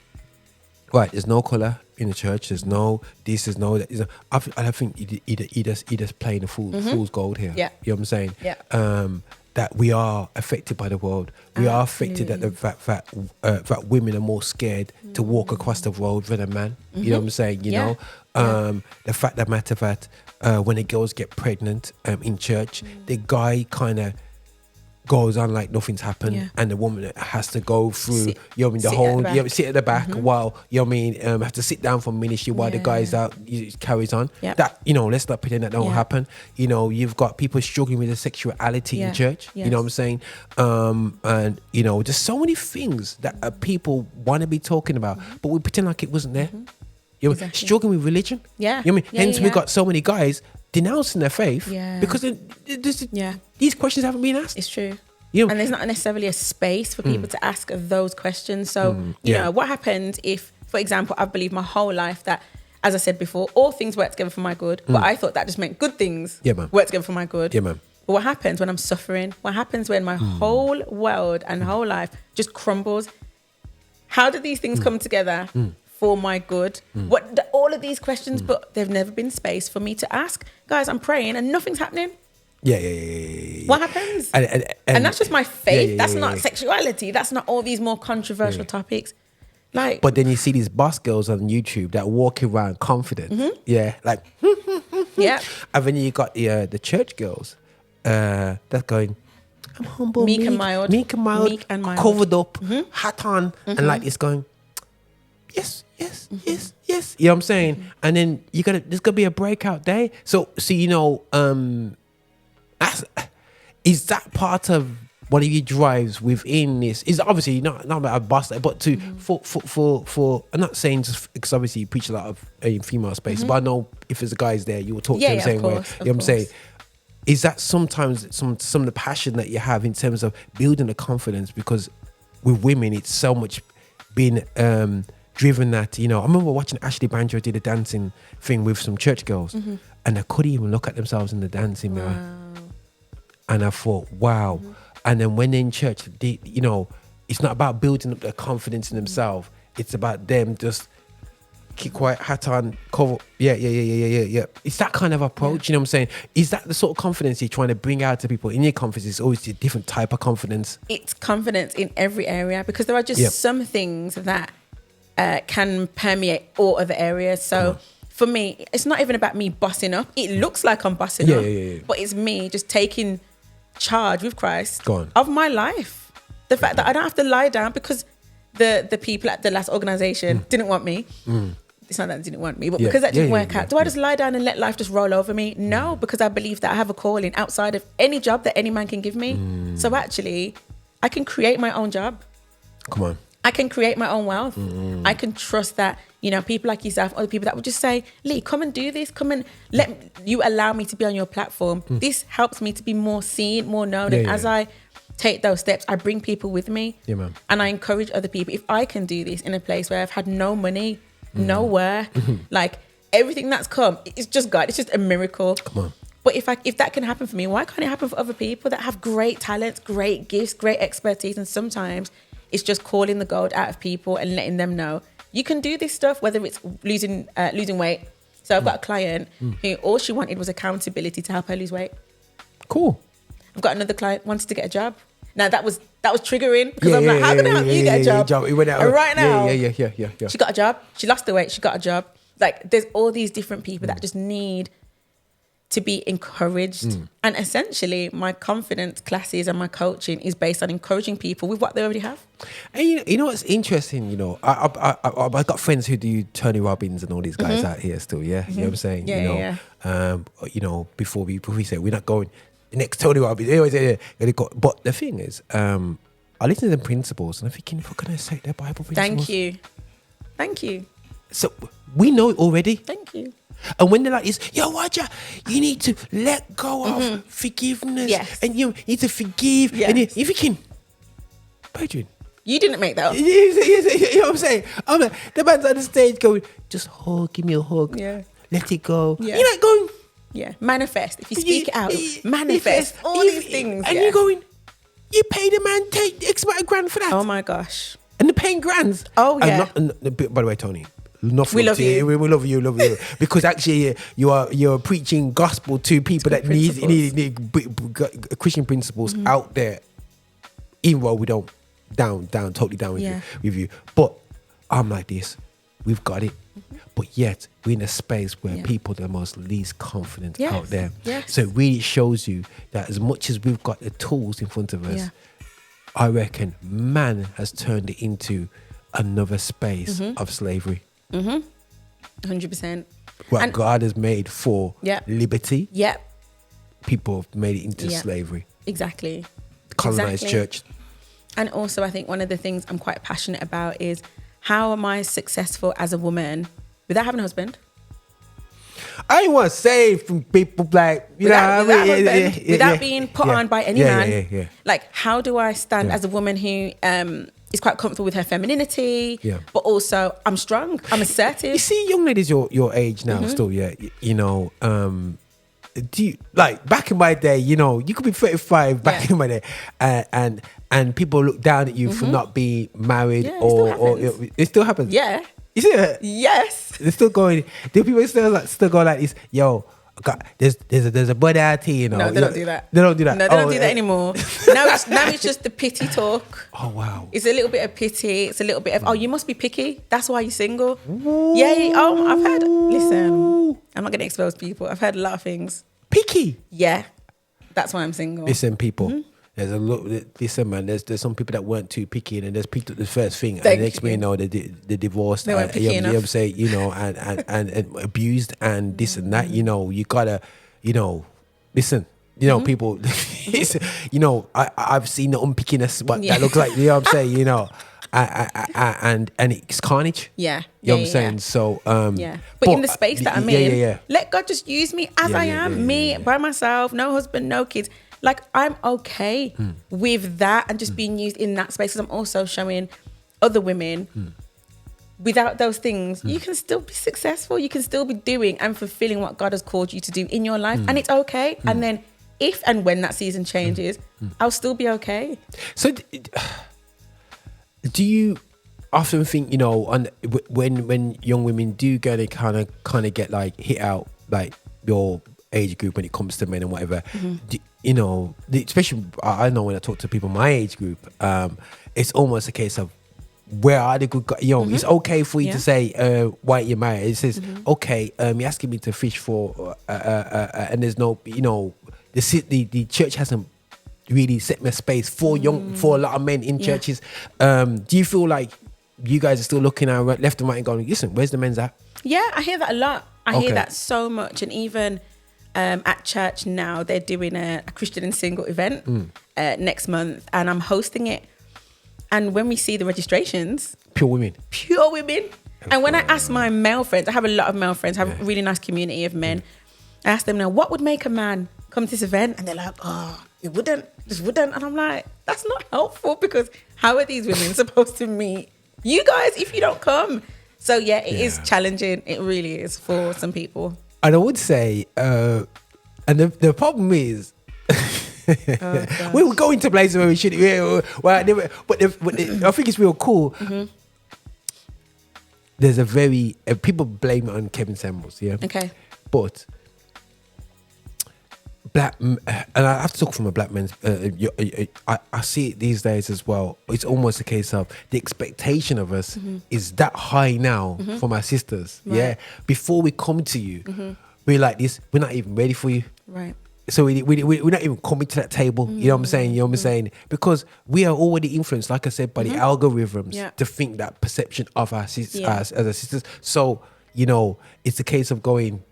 right, there's no colour in the church, there's no this, there's no that. I think he just playing the fool's gold here. Yeah. You know what I'm saying? Yeah. That we are affected by the world. We are affected at the fact that women are more scared to walk across the road than a man. You know what I'm saying? The fact that matter that when the girls get pregnant in church, the guy kind of goes on like nothing's happened, and the woman has to go through sit at the back while have to sit down for ministry while the guy's out carries on. That let's not pretend that don't happen. You've got people struggling with the sexuality in church. You know what I'm saying? And there's so many things that people want to be talking about, but we pretend like it wasn't there. Struggling with religion. Hence we got so many guys denouncing their faith because these questions haven't been asked. It's true. And there's not necessarily a space for people to ask those questions. So, what happens if, for example, I've believed my whole life that, as I said before, all things work together for my good, but I thought that just meant good things work together for my good. Yeah, man. But what happens when I'm suffering? What happens when my whole world and whole life just crumbles? How do these things come together for my good? All of these questions, but there've never been space for me to ask. Guys, I'm praying and nothing's happening. Yeah. What happens? And that's just my faith. That's not sexuality. That's not all these more controversial topics. Like, but then you see these boss girls on YouTube that walk around confident. Yeah, like yeah. And then you got the church girls that's going, I'm humble, meek and mild, covered up, hat on, and like it's going, yes. You know what I'm saying? And then there's gonna be a breakout day. So is that part of one of your drives within this? Is obviously not about a boss, but to for I'm not saying just because obviously you preach a lot of female space, but I know if there's a guys there, you will talk to them the same way. You know what I'm saying? Is that sometimes some of the passion that you have in terms of building the confidence? Because with women, it's so much being driven that, I remember watching Ashley Banjo did a dancing thing with some church girls, and they couldn't even look at themselves in the dancing mirror. And I thought, wow. And then when they're in church, it's not about building up their confidence in themselves. It's about them just keep quiet, hat on, cover. Yeah. It's that kind of approach, you know what I'm saying? Is that the sort of confidence you're trying to bring out to people? In your confidence, it's always a different type of confidence. It's confidence in every area, because there are just some things that can permeate all other areas. So for me, it's not even about me bossing up. It looks like I'm bossing up, but it's me just taking charge with Christ of my life. The fact that I don't have to lie down because the people at the last organization didn't want me. It's not that they didn't want me, but because that didn't work out. Do I just lie down and let life just roll over me? No, because I believe that I have a calling outside of any job that any man can give me. So actually, I can create my own job. Come on. I can create my own wealth. I can trust that, people like yourself, other people that would just say, Lee, come and do this. Come and let you allow me to be on your platform. This helps me to be more seen, more known. And as I take those steps, I bring people with me. Yeah, man. And I encourage other people. If I can do this in a place where I've had no money, no work, like everything that's come, it's just God. It's just a miracle. Come on. But if that can happen for me, why can't it happen for other people that have great talents, great gifts, great expertise? And sometimes it's just calling the gold out of people and letting them know you can do this stuff, whether it's losing weight. So I've got a client who all she wanted was accountability to help her lose weight. Cool. I've got another client wanted to get a job. Now that was triggering, because I'm like, how can I help you get a job? And right now, she got a job. She lost the weight. She got a job. Like, there's all these different people that just need to be encouraged. And essentially, my confidence classes and my coaching is based on encouraging people with what they already have. And you know what's interesting? I got friends who do Tony Robbins and all these guys out here still. Yeah, you know what I'm saying? Before we say we're not going next Tony Robbins. But the thing is, I listen to the principles and I'm thinking, what can I say? They're Bible principles. Thank you. So we know it already. Thank you. And when they're like this, Waja, you need to let go of forgiveness. Yes. And you need to forgive. Yes. And you're thinking, Adrian, you didn't make that up. You know what I'm saying? I'm like, the man's on the stage going, just hug, give me a hug. Yeah. Let it go. Yeah. You're like going, manifest. If you speak it out, manifest. All these things. And you're going, you paid a man X amount of grand for that. Oh my gosh. And they're paying grands. Oh yeah. By the way, Tony, we love you. We love you. Because actually, you're preaching gospel to people that need Christian principles out there. Even though we don't totally down with you. But I'm like this. We've got it. But yet we're in a space where people are the most least confident out there. Yes. So it really shows you that as much as we've got the tools in front of us, I reckon man has turned it into another space of slavery. 100%. What God has made for liberty. Yep. People have made it into slavery. Exactly. Colonized church. And also, I think one of the things I'm quite passionate about is, how am I successful as a woman without having a husband? I ain't want to say from people like, without being put on by any man. Yeah. Like, how do I stand as a woman who is quite comfortable with her femininity, but also I'm strong, I'm assertive? You see, young ladies your age now still, do you, like back in my day, you could be 35 back in my day, and people look down at you for not being married, or it still happens. Yeah. You see that? Yes. They're still going. Do people still go like this? Yo, God, there's a buddy out here, you know. No, they don't do that. They don't do that. No, they don't do that anymore. Now it's just the pity talk. Oh wow. It's a little bit of pity. It's a little bit of, oh, you must be picky. That's why you're single. Yeah. Oh, I've heard. Listen, I'm not going to expose people. I've heard a lot of things. Picky. Yeah, that's why I'm single. Listen, people. There's a lot. Listen, man. There's some people that weren't too picky, and there's people. The first thing, and the next thing you know, they divorced. They weren't picky enough. You know what I'm saying? You know, and abused and this and that. You know, you gotta, you know, listen. You know, people. You know, I've seen the unpickiness. What that looks like. You know what I'm saying? You know, and it's carnage. Yeah. You know what I'm saying? So but in the space that I'm in, yeah. let God just use me as I am, me by myself, no husband, no kids. Like, I'm okay with that and just being used in that space. Because I'm also showing other women without those things, you can still be successful. You can still be doing and fulfilling what God has called you to do in your life. And it's okay. And then if and when that season changes, I'll still be okay. So do you often think, you know, when young women do go to kind of get like hit out, like your age group when it comes to men and whatever, you know, especially I know when I talk to people my age group, it's almost a case of where are the good guys? You know, it's okay for you to say why you're married. It says okay, you're asking me to fish for and there's no, you know, the church hasn't really set me a space for for a lot of men in churches. Do you feel like you guys are still looking at left and right and going, listen, where's the men's at? Yeah, I hear that a lot. I hear that so much. And even at church now, they're doing a Christian and single event next month, and I'm hosting it. And when we see the registrations, pure women. And when I ask my male friends, I have a lot of male friends, I have a really nice community of men. I ask them now, what would make a man come to this event? And they're like, oh, it wouldn't, just wouldn't. And I'm like, that's not helpful, because how are these women supposed to meet you guys if you don't come? So yeah, it is challenging. It really is for some people. And I would say, and the problem is, we will go into places where we should. But I think it's real cool. There's a very people blame it on Kevin Samuels, Okay. But black, and I have to talk from a black man's. I see it these days as well. It's almost a case of the expectation of us is that high now from our sisters. Right. Yeah, before we come to you, we're like this. We're not even ready for you. Right. So we're not even coming to that table. You know what I'm saying? You know what I'm saying? Because we are already influenced, like I said, by the algorithms to think that perception of our sisters as our sisters. So, you know, it's a case of going,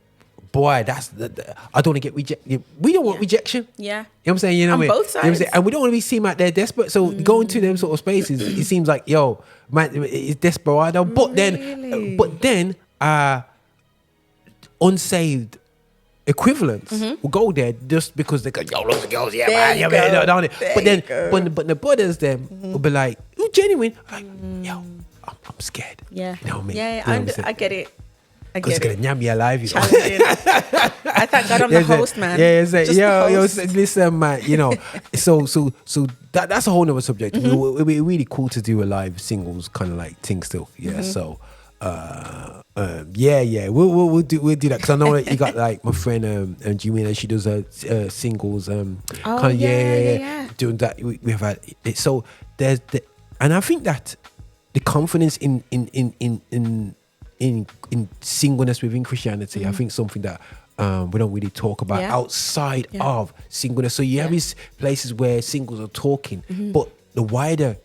boy, that's I don't want to get rejected. We don't want rejection. Yeah. You know what I'm saying? You know On what I mean? both sides. You know what I'm saying? And we don't want to be seen out there desperate. So going to them sort of spaces, it seems like, yo, man, it's desperado. But then unsaved equivalents will go there just because they go, yo, loads of girls, yeah, man, yeah, man, down there. But the brothers them will be like, you genuine, like, yo, I'm scared. Yeah. You know what I mean? Yeah, You know what I get it. Because it's gonna nyam me alive, you know. Challenging. I thank God I'm the host, man. Yeah, it's like, Just the host. listen, man, you know. So that's a whole nother subject. It'd be really cool to do a live singles kind of like thing still. Yeah. So we'll do that, because I know that you got like my friend Jimena, she does singles kind of doing that. We have had it. So there's and I think that the confidence in singleness within Christianity, I think something that we don't really talk about outside of singleness. So you have these places where singles are talking, but the wider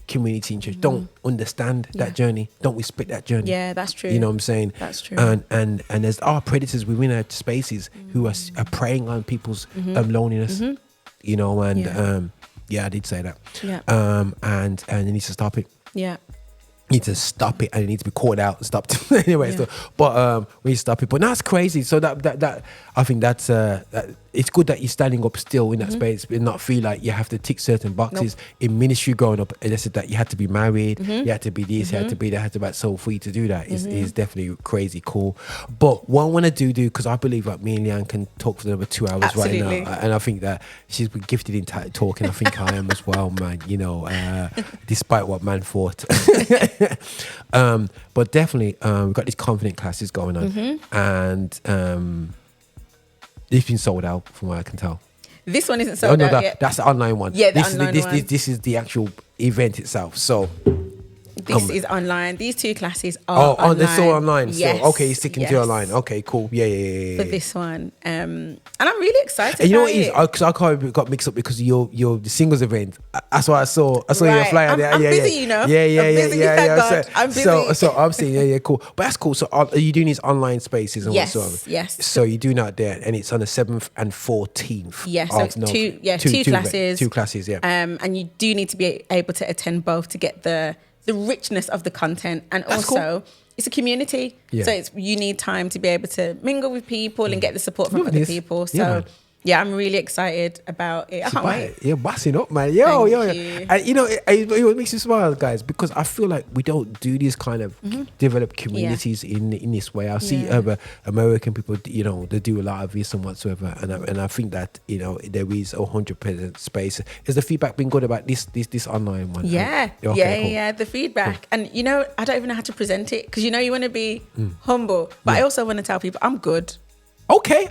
community in church don't understand that journey, don't respect that journey. Yeah, that's true. You know what I'm saying? That's true. And there's predators within our spaces who are preying on people's loneliness. You know, and I did say that. Yeah. And it needs to stop it. Yeah. Need to stop it, and it needs to be called out and stopped. Anyway, but we need to stop it. But that's crazy. So that I think that's it's good that you're standing up still in that space, but not feel like you have to tick certain boxes. In ministry growing up, they said that you had to be married, you had to be this, you had to be that, had to be that. So for you to do that is definitely crazy cool. But what I want to do, because I believe that me and Leanne can talk for another 2 hours right now, and I think that she's been gifted in talking. I think I am as well, man. You know, despite what man thought. But definitely, we've got these confident classes going on, and it's been sold out from what I can tell. This one isn't sold out yet. That's the online one. Yeah, this is the actual event itself. So this is online. These 2 classes are online. They're still online. Yes. So, okay, you're sticking to online. Okay, cool. Yeah. For this one. And I'm really excited. And you know what it is? Because I got mixed up because your the singles event. That's what I saw. I saw your flyer there. I'm busy, you know. Yeah. I'm busy. So I'm seeing, cool. But that's cool. So are you doing these online spaces and whatsoever? Yes. So you're doing that there, and it's on the 7th and 14th. Yeah, so it's two classes. 2 classes, yeah. And you do need to be able to attend both to get the richness of the content, and that's also cool. It's a community, so you need time to be able to mingle with people and get the support from other people. So I'm really excited about it. I can't wait. You're bossing up, man. Yo. And you know, it makes me smile, guys, because I feel like we don't do these kind of developed communities in this way. I see other American people, you know, they do a lot of this and whatsoever, and I think that, you know, there is 100% space. Is the feedback been good about this online one? Yeah, cool. The feedback, and you know, I don't even know how to present it, because you know, you want to be humble, but I also want to tell people I'm good. Okay.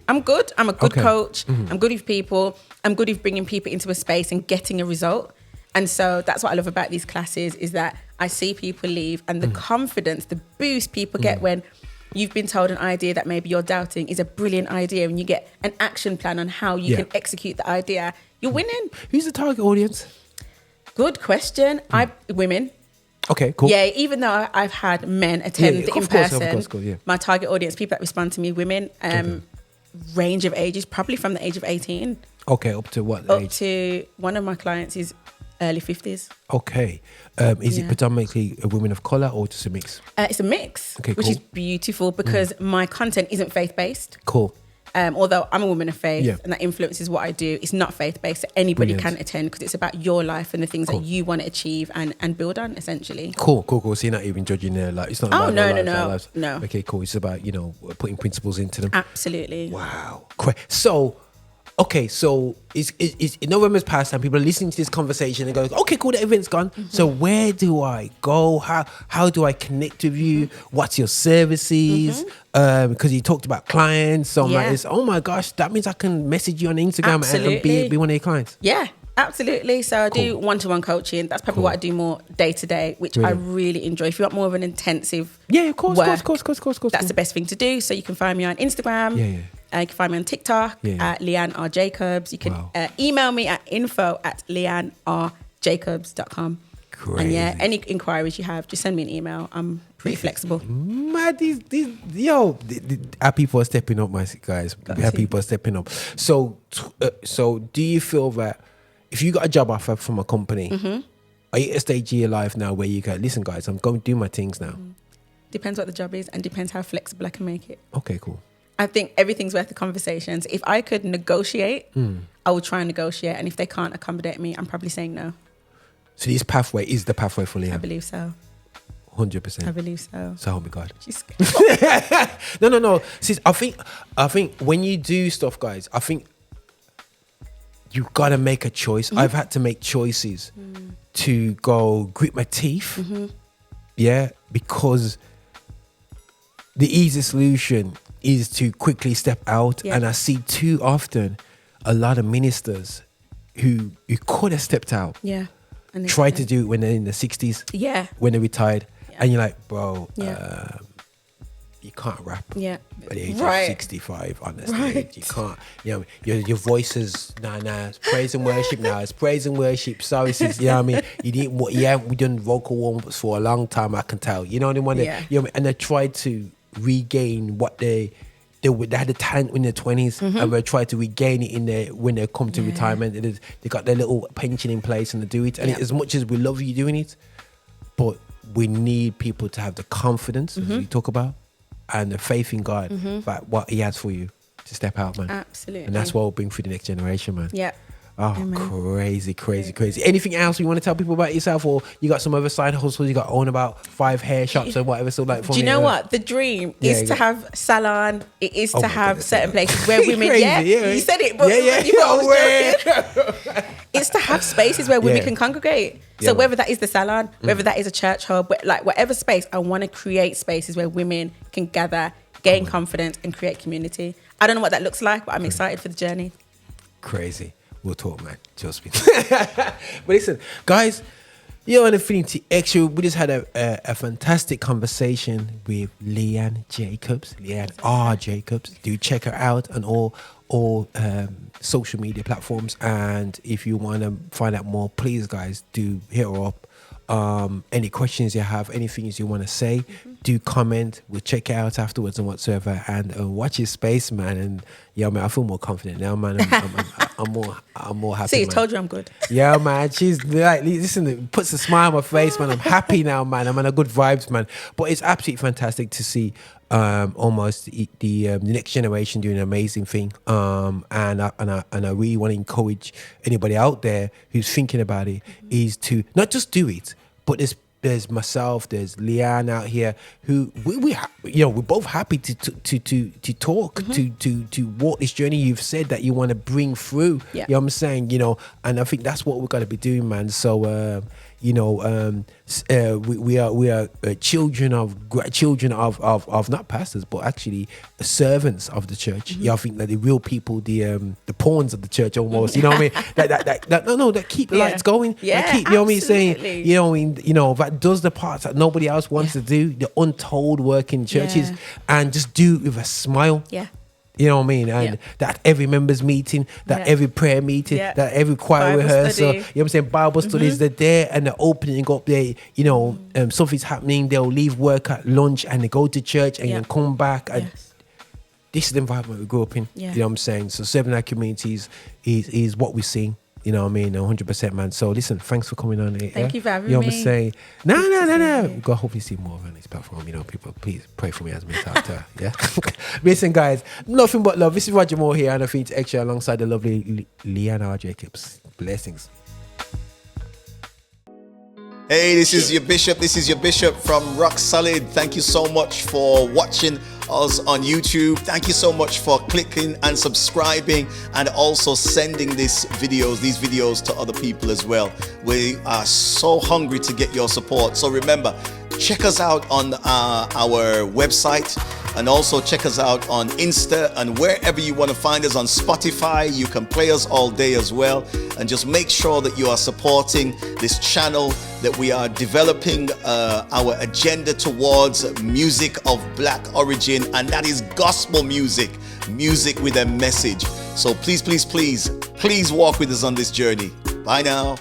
I'm good. I'm a good coach. I'm good with people. I'm good with bringing people into a space and getting a result. And so that's what I love about these classes, is that I see people leave, and the confidence, the boost people get when you've been told an idea that maybe you're doubting is a brilliant idea, and you get an action plan on how you can execute the idea. You're winning. Who's the target audience? Good question. Women. Okay, cool. Yeah, even though I've had men attend in person, of course, my target audience, people that respond to me, women, range of ages, probably from the age of 18. Okay, up to what age? Up to, one of my clients is early 50s. Okay. Is it predominantly women of colour or just a mix? It's a mix, which is beautiful, because my content isn't faith-based. Cool. Although I'm a woman of faith and that influences what I do, it's not faith-based. So anybody can attend, because it's about your life and the things that you want to achieve and build on, essentially. Cool. So you're not even judging their life. It's not about their lives. No. Okay, cool. It's about, you know, putting principles into them. Absolutely. Wow. So it's November's past and people are listening to this conversation and go, okay, cool, the event's gone. So where do I go? How do I connect with you? What's your services? Because you talked about clients. So I'm like, oh my gosh, that means I can message you on Instagram and be one of your clients. Yeah. Absolutely. So I do one-to-one coaching. That's probably what I do more day-to-day, which I really enjoy. If you want more of an intensive of course. That's the best thing to do. So you can find me on Instagram. You can find me on TikTok at Lian R Jacobs. You can email me at info@liannrjacobs.com. Crazy. And any inquiries you have, just send me an email. I'm pretty flexible. Man, our people are stepping up, my guys. Our people are stepping up. So do you feel that if you got a job offer from a company, are you at a stage of your life now where you go, listen, guys, I'm going to do my things now? Depends what the job is and depends how flexible I can make it. Okay, cool. I think everything's worth the conversations. If I could negotiate, I would try and negotiate. And if they can't accommodate me, I'm probably saying no. So this pathway is the pathway for Leanne? I believe so. 100%. I believe so. So help me God. She's No. Sis, I think when you do stuff, guys, I think you gotta make a choice. I've had to make choices to go grit my teeth. Because the easy solution is to quickly step out. And I see too often a lot of ministers who could have stepped out. And try to do it when they're in the 60s. When they're retired. And you're like, bro, you can't rap at the age of 65 on the stage. You can't, you know, your voice is it's praise and worship now. It's praise and worship services. You know what I mean? You haven't done vocal warm-ups for a long time, I can tell. You know what I mean? You know, and they tried to regain what they had the talent in their 20s and they tried to regain it in their when they come to retirement. They got their little pension in place and they do it. And as much as we love you doing it, but we need people to have the confidence, as we talk about, and the faith in God that what He has for you to step out, man. Absolutely. And that's what we'll bring for the next generation, man. Yeah. Oh, Amen. crazy. Anything else you want to tell people about yourself, or you got some other side hustles? You got own about 5 hair shops or whatever. So like, do you know what the dream is? To have salon. It is to have goodness, certain places where women. Crazy, You said it, but you thought I was joking. It's to have spaces where women can congregate. So whether that is the salon, whether that is a church hub, like whatever space, I want to create spaces where women can gather, gain confidence, and create community. I don't know what that looks like, but I'm excited for the journey. Crazy. We'll talk, man. Just me. But listen, guys, you're on Affinity Extra. We just had a fantastic conversation with Lian Jacobs, Lian R Jacobs. Do check her out on all social media platforms. And if you want to find out more, please, guys, do hit her up. Any questions you have, anything you want to say, do comment. We'll check it out afterwards and whatsoever. And watch his space, man. And yeah, man, I feel more confident now, man. I'm more happy. See, I man. told you I'm good. Yeah, man. She's like, listen, it puts a smile on my face, man. I'm happy now, man. I'm on a good vibes, man. But it's absolutely fantastic to see almost the next generation doing an amazing thing. And I really want to encourage anybody out there who's thinking about it is to not just do it, but there's myself, there's Leanne out here who we're both happy to talk, to walk this journey you've said that you want to bring through. Yeah. You know what I'm saying? And I think that's what we're going to be doing, man. So we are children of not pastors, but actually servants of the church. I think that the real people, the pawns of the church almost. You know what I mean? That keep the lights going. Yeah, that keep, you know what I mean, saying, absolutely. that does the parts that nobody else wants to do, the untold work in churches, and just do it with a smile. Yeah. You know what I mean? And that every members meeting, that every prayer meeting, that every choir Bible rehearsal, study. you know what I'm saying? Bible studies, they're there and they're opening up there, something's happening, they'll leave work at lunch and they go to church and then come back. And this is the environment we grew up in. Yeah. You know what I'm saying? So serving our communities is what we're seeing. You know what I mean? 100%, man. So listen, thanks for coming on here. Thank you for having me. You know me. what I'm saying? No. We've got to hopefully see more on this platform. People, please pray for me as me talk to her. Yeah? Listen, guys, nothing but love. This is Roger Moore here, and I think extra alongside the lovely Lian R Jacobs. Blessings. Hey, this is your bishop from Rock Solid. Thank you so much for watching us on YouTube. Thank you so much for clicking and subscribing and also sending these videos to other people as well. We are so hungry to get your support. So remember, check us out on our website, and also check us out on Insta, and wherever you want to find us on Spotify. You can play us all day as well. And just make sure that you are supporting this channel, that we are developing our agenda towards music of Black origin, and that is gospel music with a message. So please walk with us on this journey. Bye now.